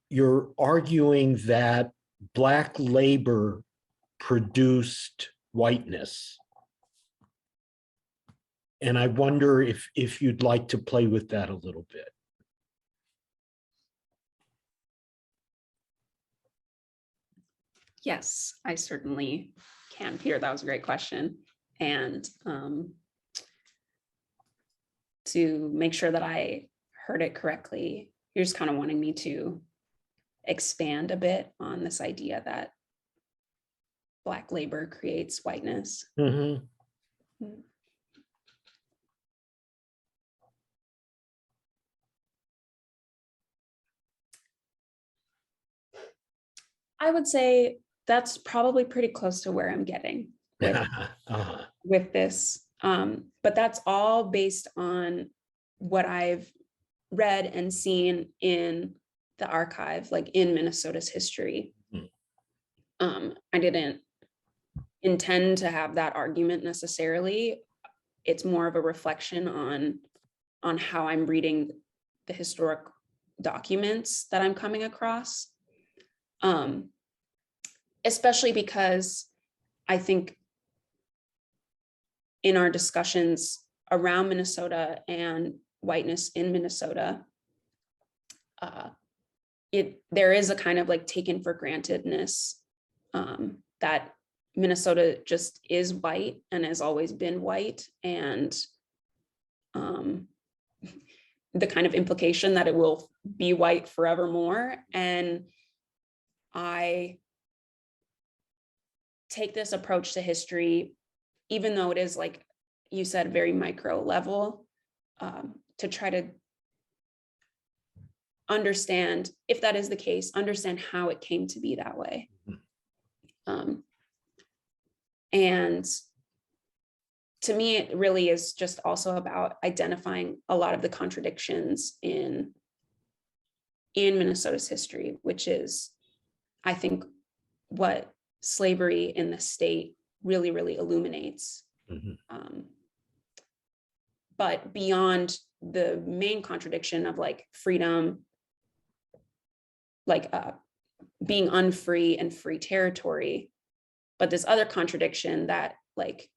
you're arguing that Black labor produced whiteness. And I wonder if you'd like to play with that a little bit. Yes, I certainly can, Peter. That was a great question. And to make sure that I heard it correctly, you're just kind of wanting me to expand a bit on this idea that Black labor creates whiteness. Mm-hmm. I would say that's probably pretty close to where I'm getting with this. But that's all based on what I've read and seen in the archive, like in Minnesota's history. I didn't intend to have that argument necessarily. It's more of a reflection on how I'm reading the historic documents that I'm coming across, especially because I think in our discussions around Minnesota and whiteness in Minnesota, there is a kind of like taken for grantedness that Minnesota just is white and has always been white, and the kind of implication that it will be white forevermore. And I take this approach to history, even though it is, like you said, very micro level, to try to understand, if that is the case, understand how it came to be that way. And to me, it really is just also about identifying a lot of the contradictions in Minnesota's history, which is, I think, what slavery in the state really, really illuminates. But beyond the main contradiction of like freedom, like being unfree and free territory, but this other contradiction that like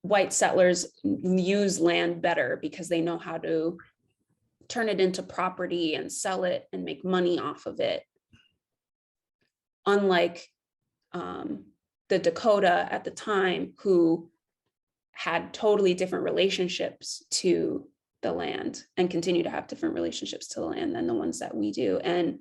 white settlers use land better because they know how to turn it into property and sell it and make money off of it. Unlike the Dakota at the time, who had totally different relationships to the land and continue to have different relationships to the land than the ones that we do. And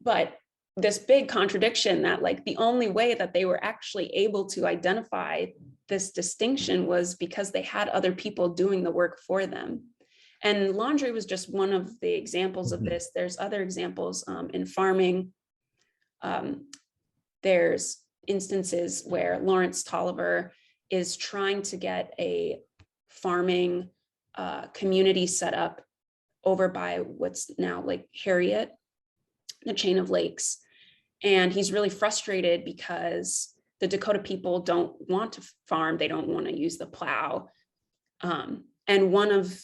but this big contradiction that like the only way that they were actually able to identify this distinction was because they had other people doing the work for them. And laundry was just one of the examples of this. There's other examples in farming. There's instances where Lawrence Tolliver is trying to get a farming community set up over by what's now like Harriet, the chain of lakes. And he's really frustrated because the Dakota people don't want to farm. They don't want to use the plow. And one of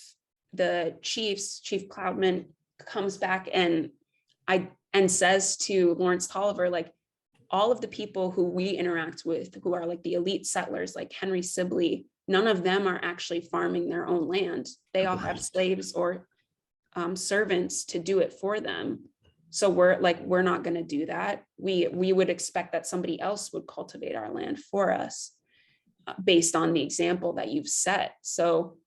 the chiefs, Chief Cloudman, comes back and says to Lawrence Tolliver, like, all of the people who we interact with, who are like the elite settlers, like Henry Sibley, none of them are actually farming their own land. They all have slaves or servants to do it for them. So we're not going to do that. We would expect that somebody else would cultivate our land for us based on the example that you've set. So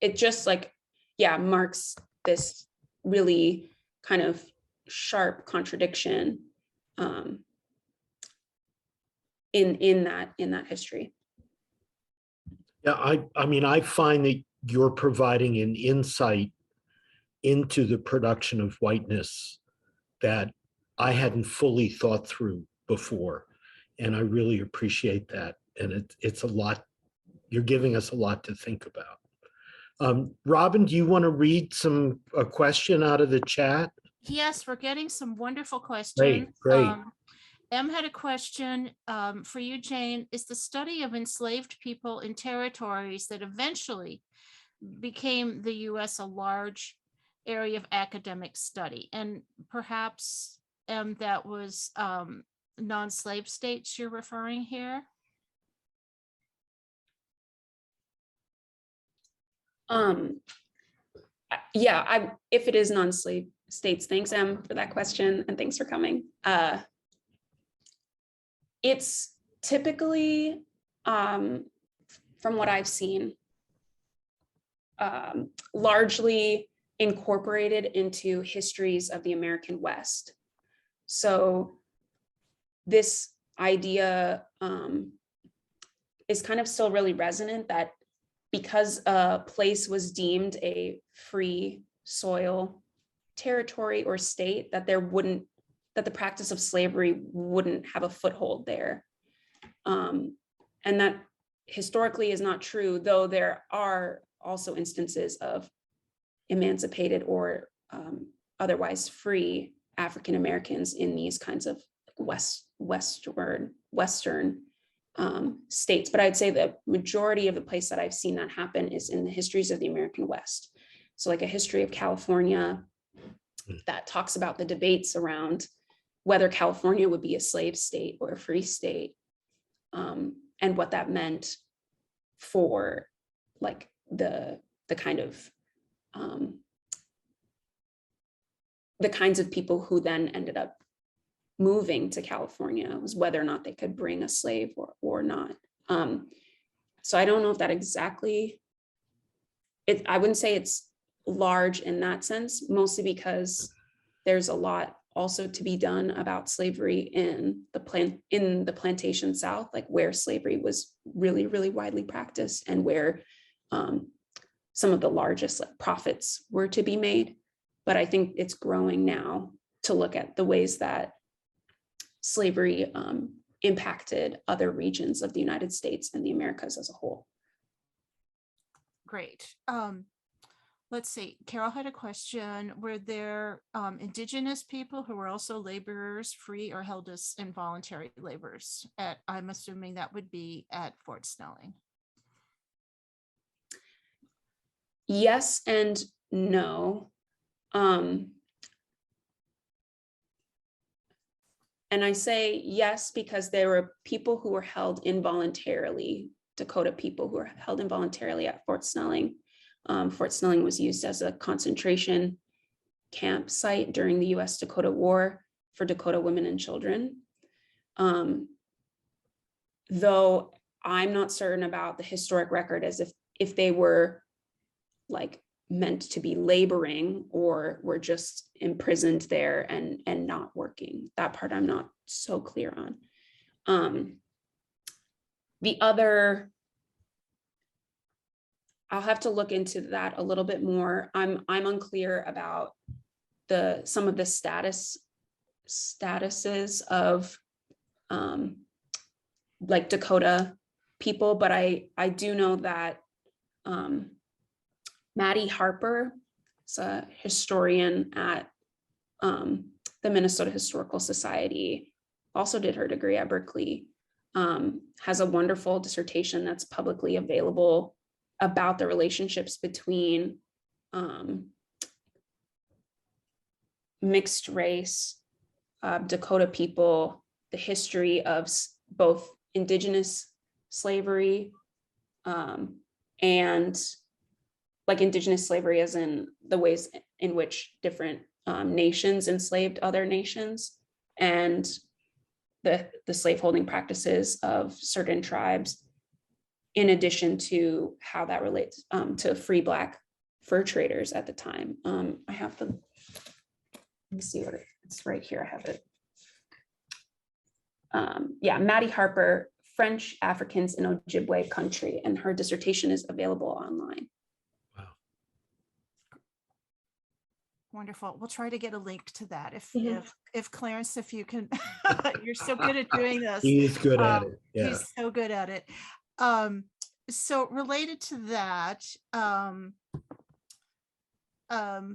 it just like, yeah, marks this really kind of sharp contradiction in that history. Yeah, I mean, I find that you're providing an insight into the production of whiteness that I hadn't fully thought through before. And I really appreciate that. And it's a lot, you're giving us a lot to think about. Robin, do you want to read a question out of the chat? Yes, we're getting some wonderful questions. Great. Em had a question for you, Jane. Is the study of enslaved people in territories that eventually became the US a large area of academic study? And perhaps that was non-slave states you're referring here? Yeah, if it is non-slave states, thanks, Em, for that question, and thanks for coming. It's typically, from what I've seen, largely incorporated into histories of the American West. So this idea is kind of still really resonant, that because a place was deemed a free soil territory or state, that the practice of slavery wouldn't have a foothold there. And that historically is not true, though there are also instances of emancipated or otherwise free African Americans in these kinds of Western states, but I'd say the majority of the place that I've seen that happen is in the histories of the American West. So like a history of California that talks about the debates around whether California would be a slave state or a free state, and what that meant for like the kind of the kinds of people who then ended up moving to California, was whether or not they could bring a slave or not. So I don't know if that exactly, I wouldn't say it's large in that sense, mostly because there's a lot also to be done about slavery in the plantation South, like where slavery was really, really widely practiced and where some of the largest profits were to be made. But I think it's growing now to look at the ways that slavery impacted other regions of the United States and the Americas as a whole. Great. Let's see, Carol had a question. Were there Indigenous people who were also laborers, free or held as involuntary laborers? I'm assuming that would be at Fort Snelling. Yes and no. And I say yes because there were people who were held involuntarily, Dakota people who were held involuntarily at Fort Snelling. Fort Snelling was used as a concentration camp site during the US-Dakota War for Dakota women and children. Though I'm not certain about the historic record as if they were like meant to be laboring or were just imprisoned there and not working. That part I'm not so clear on. The other, I'll have to look into that a little bit more. I'm unclear about some of the statuses of like Dakota people, but I do know that Maddie Harper is a historian at the Minnesota Historical Society, also did her degree at Berkeley, has a wonderful dissertation that's publicly available about the relationships between mixed race, Dakota people, the history of both Indigenous slavery and like Indigenous slavery as in the ways in which different nations enslaved other nations, and the slaveholding practices of certain tribes, in addition to how that relates to free Black fur traders at the time. I have to, let me see what it's right here, I have it. Yeah, Maddie Harper, French Africans in Ojibwe country, and her dissertation is available online. Wonderful. We'll try to get a link to that. If Clarence, if you can, you're so good at doing this. He's good at it. Yeah. He's so good at it. So related to that,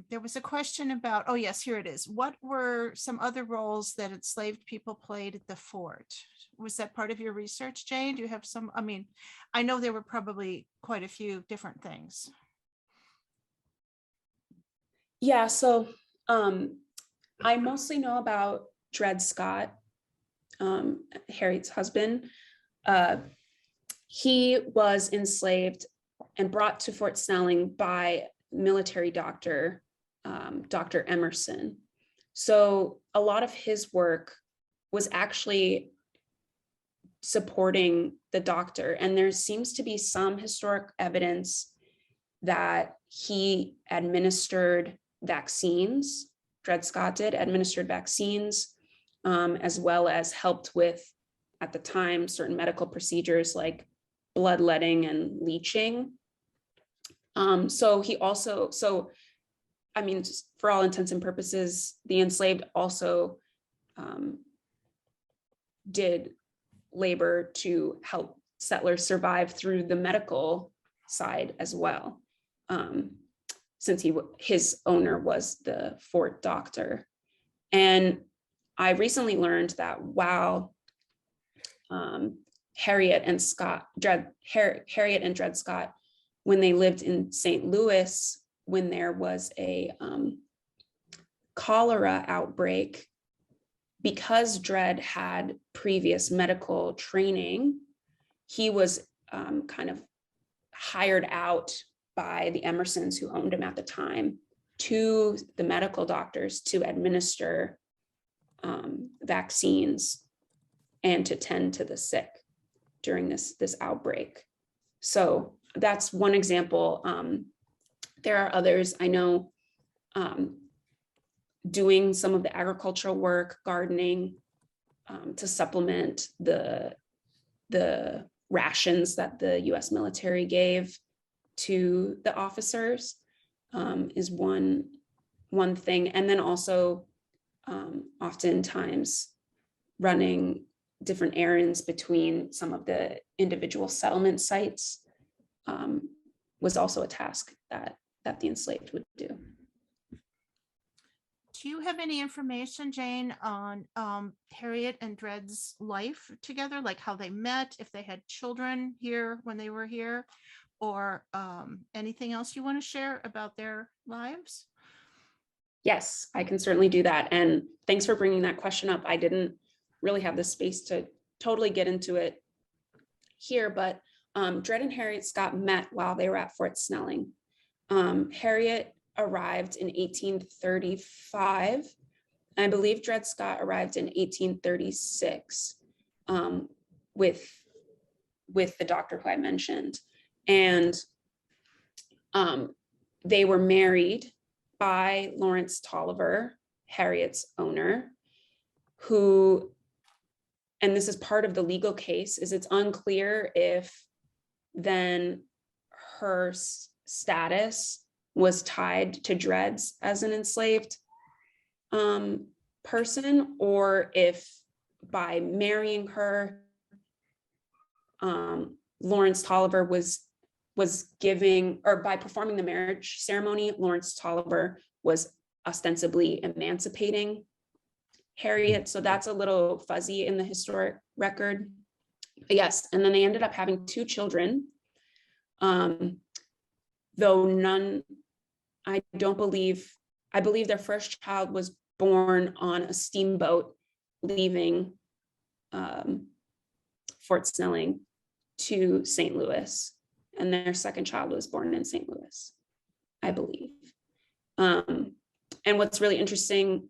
there was a question about, oh yes, here it is. What were some other roles that enslaved people played at the fort? Was that part of your research, Jane? Do you have some, I mean, I know there were probably quite a few different things. Yeah, so I mostly know about Dred Scott, Harriet's husband. He was enslaved and brought to Fort Snelling by military doctor, Dr. Emerson. So a lot of his work was actually supporting the doctor, and there seems to be some historic evidence that he administered vaccines. Dred Scott did, administered vaccines, as well as helped with, at the time, certain medical procedures like bloodletting and leeching. So he also, I mean, just for all intents and purposes, the enslaved also did labor to help settlers survive through the medical side as well. Since his owner was the fort doctor. And I recently learned that while Harriet and Dred Scott, when they lived in St. Louis, when there was a cholera outbreak, because Dred had previous medical training, he was kind of hired out by the Emersons who owned him at the time to the medical doctors to administer vaccines and to tend to the sick during this outbreak. So that's one example. There are others. I know doing some of the agricultural work, gardening, to supplement the rations that the US military gave to the officers is one thing. And then also oftentimes running different errands between some of the individual settlement sites was also a task that the enslaved would do. Do you have any information, Jane, on Harriet and Dred's life together, like how they met, if they had children here when they were here, or anything else you want to share about their lives? Yes, I can certainly do that. And thanks for bringing that question up. I didn't really have the space to totally get into it here, but Dred and Harriet Scott met while they were at Fort Snelling. Harriet arrived in 1835. I believe Dred Scott arrived in 1836 with the doctor who I mentioned. And they were married by Lawrence Tolliver, Harriet's owner, who, and this is part of the legal case, is it's unclear if then her status was tied to Dred's as an enslaved person, or if by marrying her, Lawrence Tolliver was giving, or by performing the marriage ceremony, Lawrence Tolliver was ostensibly emancipating Harriet. So that's a little fuzzy in the historic record. But yes, and then they ended up having 2 children, though none, I believe their first child was born on a steamboat leaving Fort Snelling to St. Louis. And their second child was born in St. Louis, I believe. And what's really interesting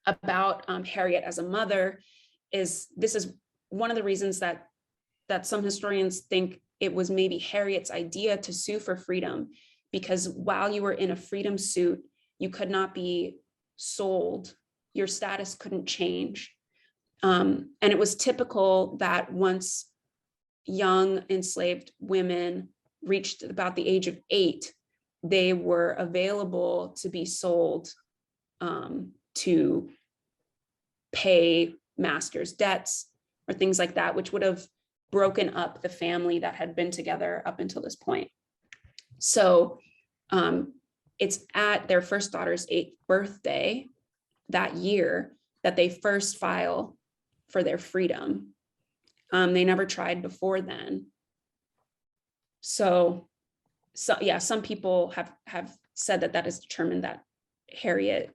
about Harriet as a mother is this is one of the reasons that some historians think it was maybe Harriet's idea to sue for freedom, because while you were in a freedom suit, you could not be sold. Your status couldn't change. And it was typical that once young enslaved women reached about the age of 8, they were available to be sold to pay master's debts or things like that, which would have broken up the family that had been together up until this point. So it's at their first daughter's 8th birthday that year that they first file for their freedom. They never tried before then. So yeah, some people have said that is determined that Harriet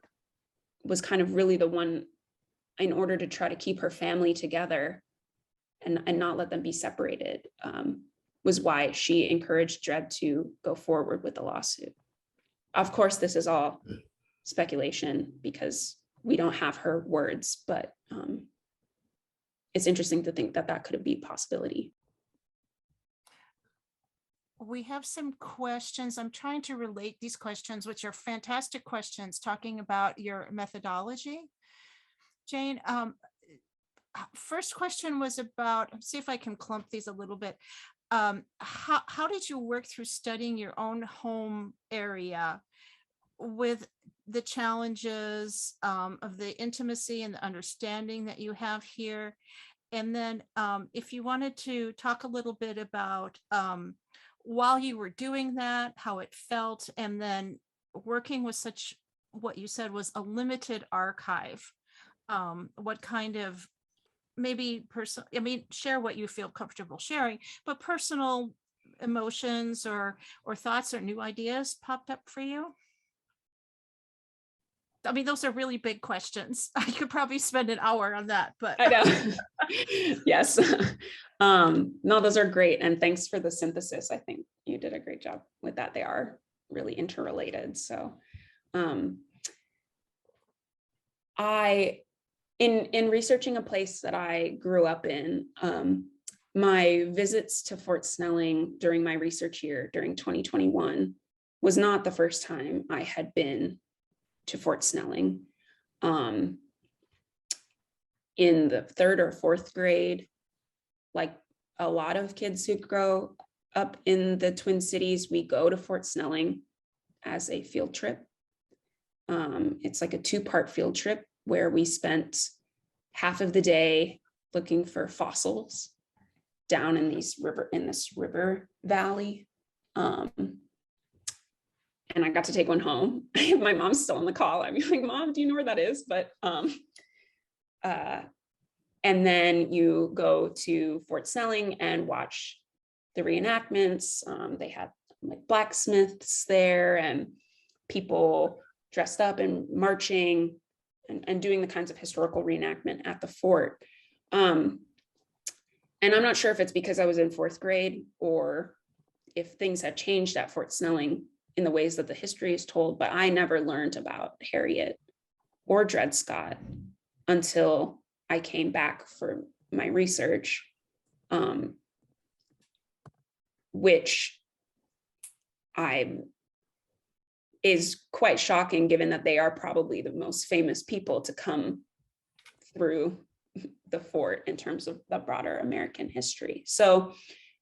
was kind of really the one, in order to try to keep her family together and not let them be separated, was why she encouraged Dred to go forward with the lawsuit. Of course, this is all speculation because we don't have her words, but it's interesting to think that could be a possibility. We have some questions. I'm trying to relate these questions, which are fantastic questions, talking about your methodology. Jane, first question was about, see if I can clump these a little bit. How did you work through studying your own home area with the challenges of the intimacy and the understanding that you have here? And then if you wanted to talk a little bit about while you were doing that, how it felt, and then working with such, what you said was a limited archive, what kind of maybe personal, I mean, share what you feel comfortable sharing, but personal emotions or thoughts or new ideas popped up for you? I mean, those are really big questions. I could probably spend an hour on that, but I know. Yes. No, those are great. And thanks for the synthesis. I think you did a great job with that. They are really interrelated. So in researching a place that I grew up in, my visits to Fort Snelling during my research year during 2021 was not the first time I had been to Fort Snelling. In the 3rd or 4th grade, like a lot of kids who grow up in the Twin Cities, we go to Fort Snelling as a field trip. It's like a 2-part field trip where we spent half of the day looking for fossils down in this river valley. And I got to take one home. My mom's still on the call. I'm like, Mom, do you know where that is? But and then you go to Fort Snelling and watch the reenactments. They had like blacksmiths there and people dressed up and marching and doing the kinds of historical reenactment at the fort. And I'm not sure if it's because I was in 4th grade or if things had changed at Fort Snelling in the ways that the history is told, but I never learned about Harriet or Dred Scott until I came back for my research, which is quite shocking given that they are probably the most famous people to come through the fort in terms of the broader American history. So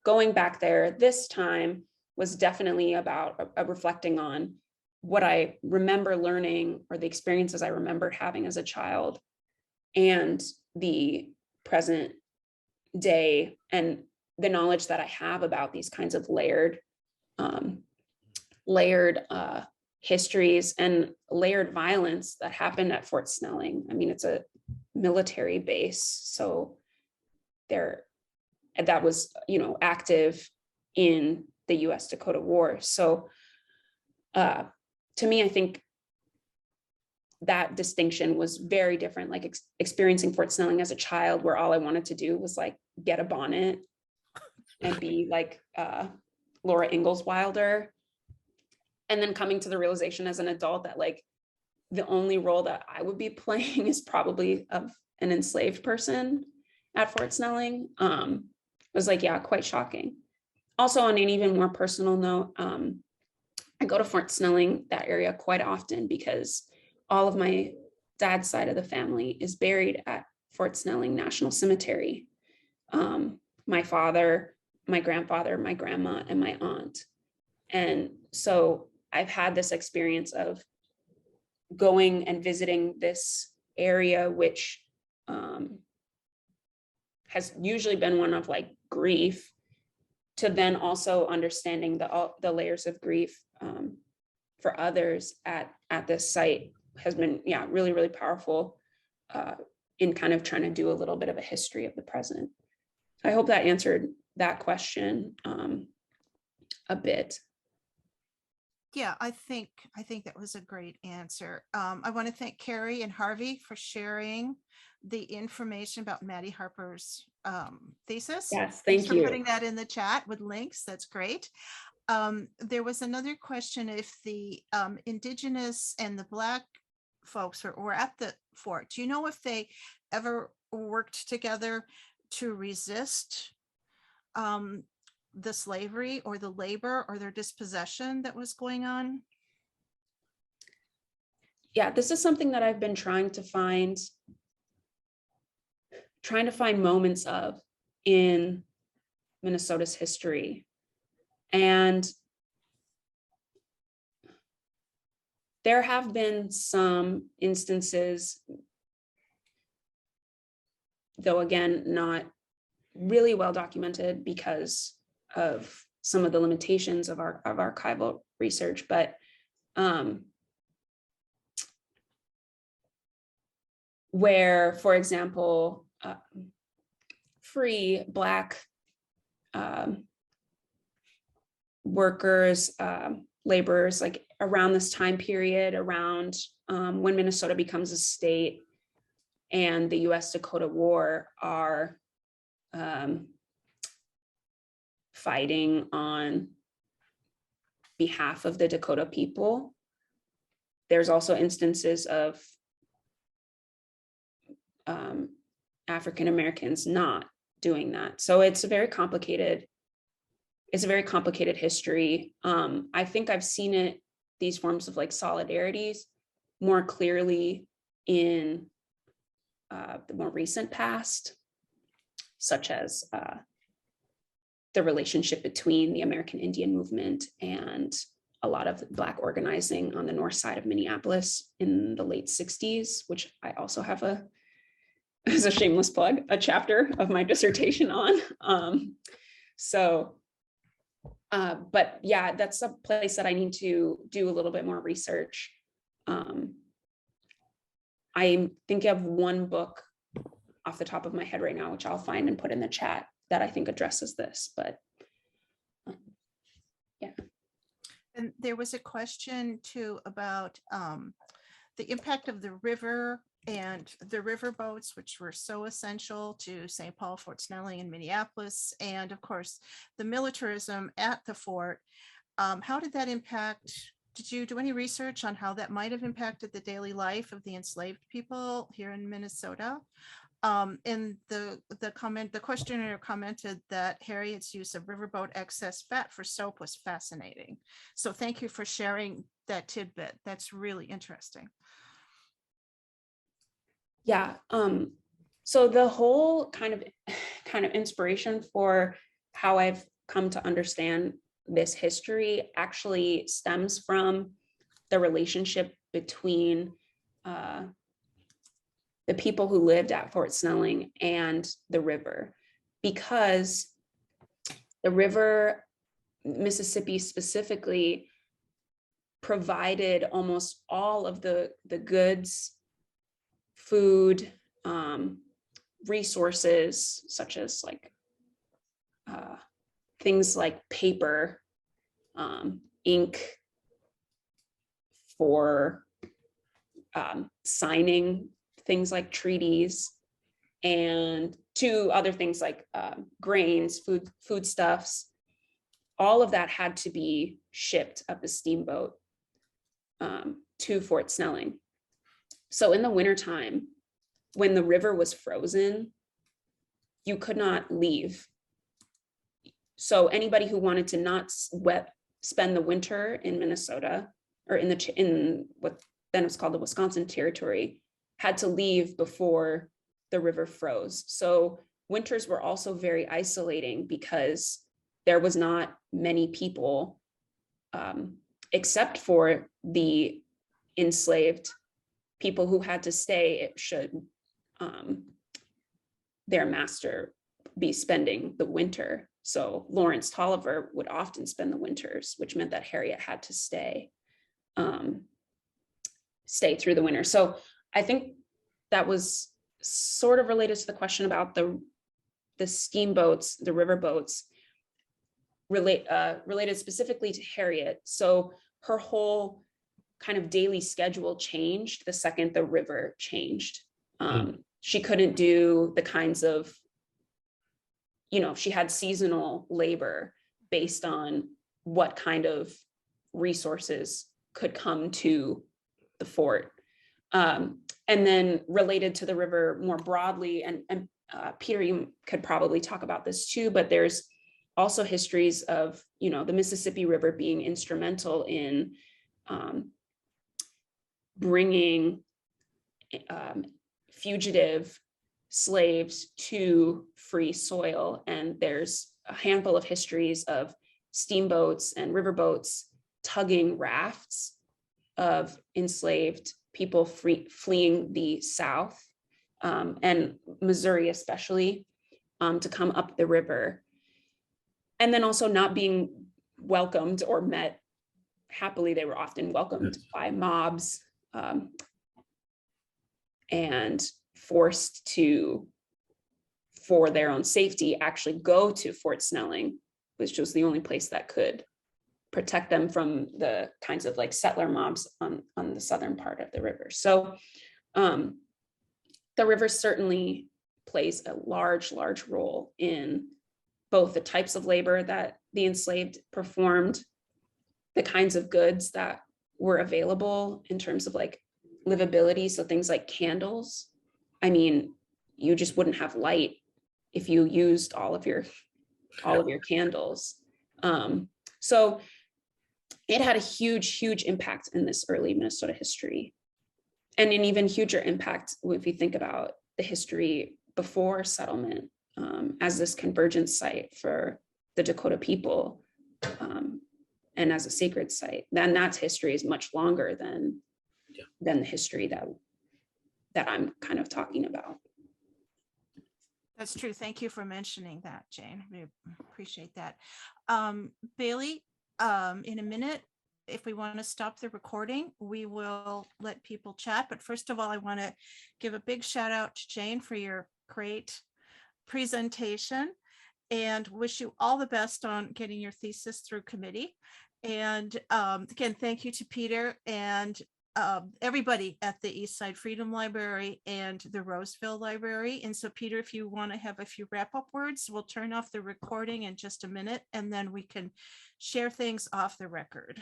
going back there this time was definitely about reflecting on what I remember learning or the experiences I remembered having as a child and the present day and the knowledge that I have about these kinds of layered histories and layered violence that happened at Fort Snelling. I mean, it's a military base, so that was, active in the US Dakota War. So to me, I think that distinction was very different, like experiencing Fort Snelling as a child where all I wanted to do was like get a bonnet and be like Laura Ingalls Wilder. And then coming to the realization as an adult that like the only role that I would be playing is probably of an enslaved person at Fort Snelling. Was like, yeah, quite shocking. Also, on an even more personal note, I go to Fort Snelling, that area, quite often because all of my dad's side of the family is buried at Fort Snelling National Cemetery. My father, my grandfather, my grandma, and my aunt. And so I've had this experience of going and visiting this area, which has usually been one of like grief, to then also understanding the layers of grief for others at this site has been, yeah, really, really powerful in kind of trying to do a little bit of a history of the present. So I hope that answered that question a bit. Yeah, I think that was a great answer. I want to thank Carrie and Harvey for sharing the information about Maddie Harper's thesis. Yes, Thanks thank for you. putting that in the chat with links. That's great. There was another question if the Indigenous and the Black folks were at the fort. Do you know if they ever worked together to resist the slavery or the labor or their dispossession that was going on? Yeah, this is something that I've been trying to find moments of in Minnesota's history. And there have been some instances, though again, not really well documented because of some of the limitations of our archival research, but where, for example, free Black workers, laborers, like around this time period, around when Minnesota becomes a state and the US Dakota War, are fighting on behalf of the Dakota people. There's also instances of African Americans not doing that. So it's a very complicated history. I think I've seen these forms of like solidarities more clearly in the more recent past, such as the relationship between the American Indian movement and a lot of Black organizing on the north side of Minneapolis in the late 60s, which I also have as a shameless plug, a chapter of my dissertation on. But yeah, that's a place that I need to do a little bit more research. I think of one book off the top of my head right now, which I'll find and put in the chat, that I think addresses this, but yeah. And there was a question too about the impact of the river and the river boats, which were so essential to St. Paul, Fort Snelling, and Minneapolis, and of course the militarism at the fort. How did that impact? Did you do any research on how that might have impacted the daily life of the enslaved people here in Minnesota? And the questioner commented that Harriet's use of riverboat excess fat for soap was fascinating. So thank you for sharing that tidbit. That's really interesting. Yeah. So the whole kind of inspiration for how I've come to understand this history actually stems from the relationship between the people who lived at Fort Snelling and the river, because the river, Mississippi specifically, provided almost all of the goods, food, resources, such as like things like paper, ink for signing things like treaties, and to other things like grains, foodstuffs. All of that had to be shipped up a steamboat to Fort Snelling. So in the wintertime, when the river was frozen, you could not leave. So anybody who wanted to not spend the winter in Minnesota, or in what then was called the Wisconsin Territory, had to leave before the river froze. So winters were also very isolating because there was not many people, except for the enslaved people who had to stay should their master be spending the winter. So Lawrence Tolliver would often spend the winters, which meant that Harriet had to stay through the winter. So I think that was sort of related to the question about the steamboats, the river boats, related specifically to Harriet. So her whole kind of daily schedule changed the second the river changed. She couldn't do the kinds of, she had seasonal labor based on what kind of resources could come to the fort. And then related to the river more broadly, and Peter, you could probably talk about this too, but there's also histories of, the Mississippi River being instrumental in bringing fugitive slaves to free soil. And there's a handful of histories of steamboats and riverboats tugging rafts of enslaved people fleeing the South, and Missouri especially, to come up the river. And then also not being welcomed or met happily. They were often welcomed by mobs, and forced to for their own safety, actually go to Fort Snelling, which was the only place that could protect them from the kinds of like settler mobs on the southern part of the river. So the river certainly plays a large role in both the types of labor that the enslaved performed, the kinds of goods that were available in terms of like livability. So things like candles. I mean, you just wouldn't have light if you used all of your candles. So it had a huge impact in this early Minnesota history. And an even huger impact if you think about the history before settlement, as this convergence site for the Dakota people, and as a sacred site. Then that history is much longer than the history that I'm kind of talking about. That's true. Thank you for mentioning that, Jane. We appreciate that. Bailey, in a minute, if we want to stop the recording, we will let people chat. But first of all, I want to give a big shout out to Jane for your great presentation and wish you all the best on getting your thesis through committee. And again, thank you to Peter and everybody at the East Side Freedom Library and the Roseville Library. And so Peter, if you want to have a few wrap-up words, we'll turn off the recording in just a minute, and then we can share things off the record.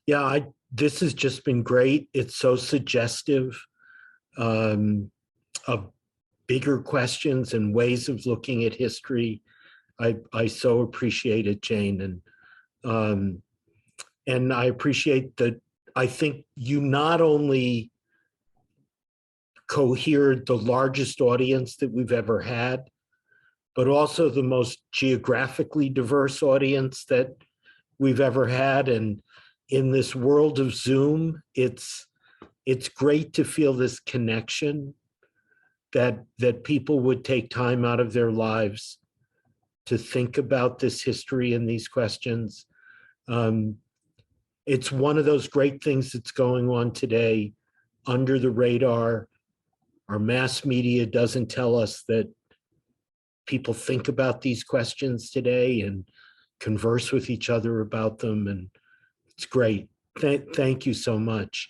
Yeah, this has just been great. It's so suggestive of bigger questions and ways of looking at history. I so appreciate it, Jane, and I appreciate that. I think you not only cohered the largest audience that we've ever had, but also the most geographically diverse audience that we've ever had. And in this world of Zoom, it's great to feel this connection that people would take time out of their lives to think about this history and these questions. It's one of those great things that's going on today under the radar. Our mass media doesn't tell us that people think about these questions today and converse with each other about them, and it's great. Thank you so much.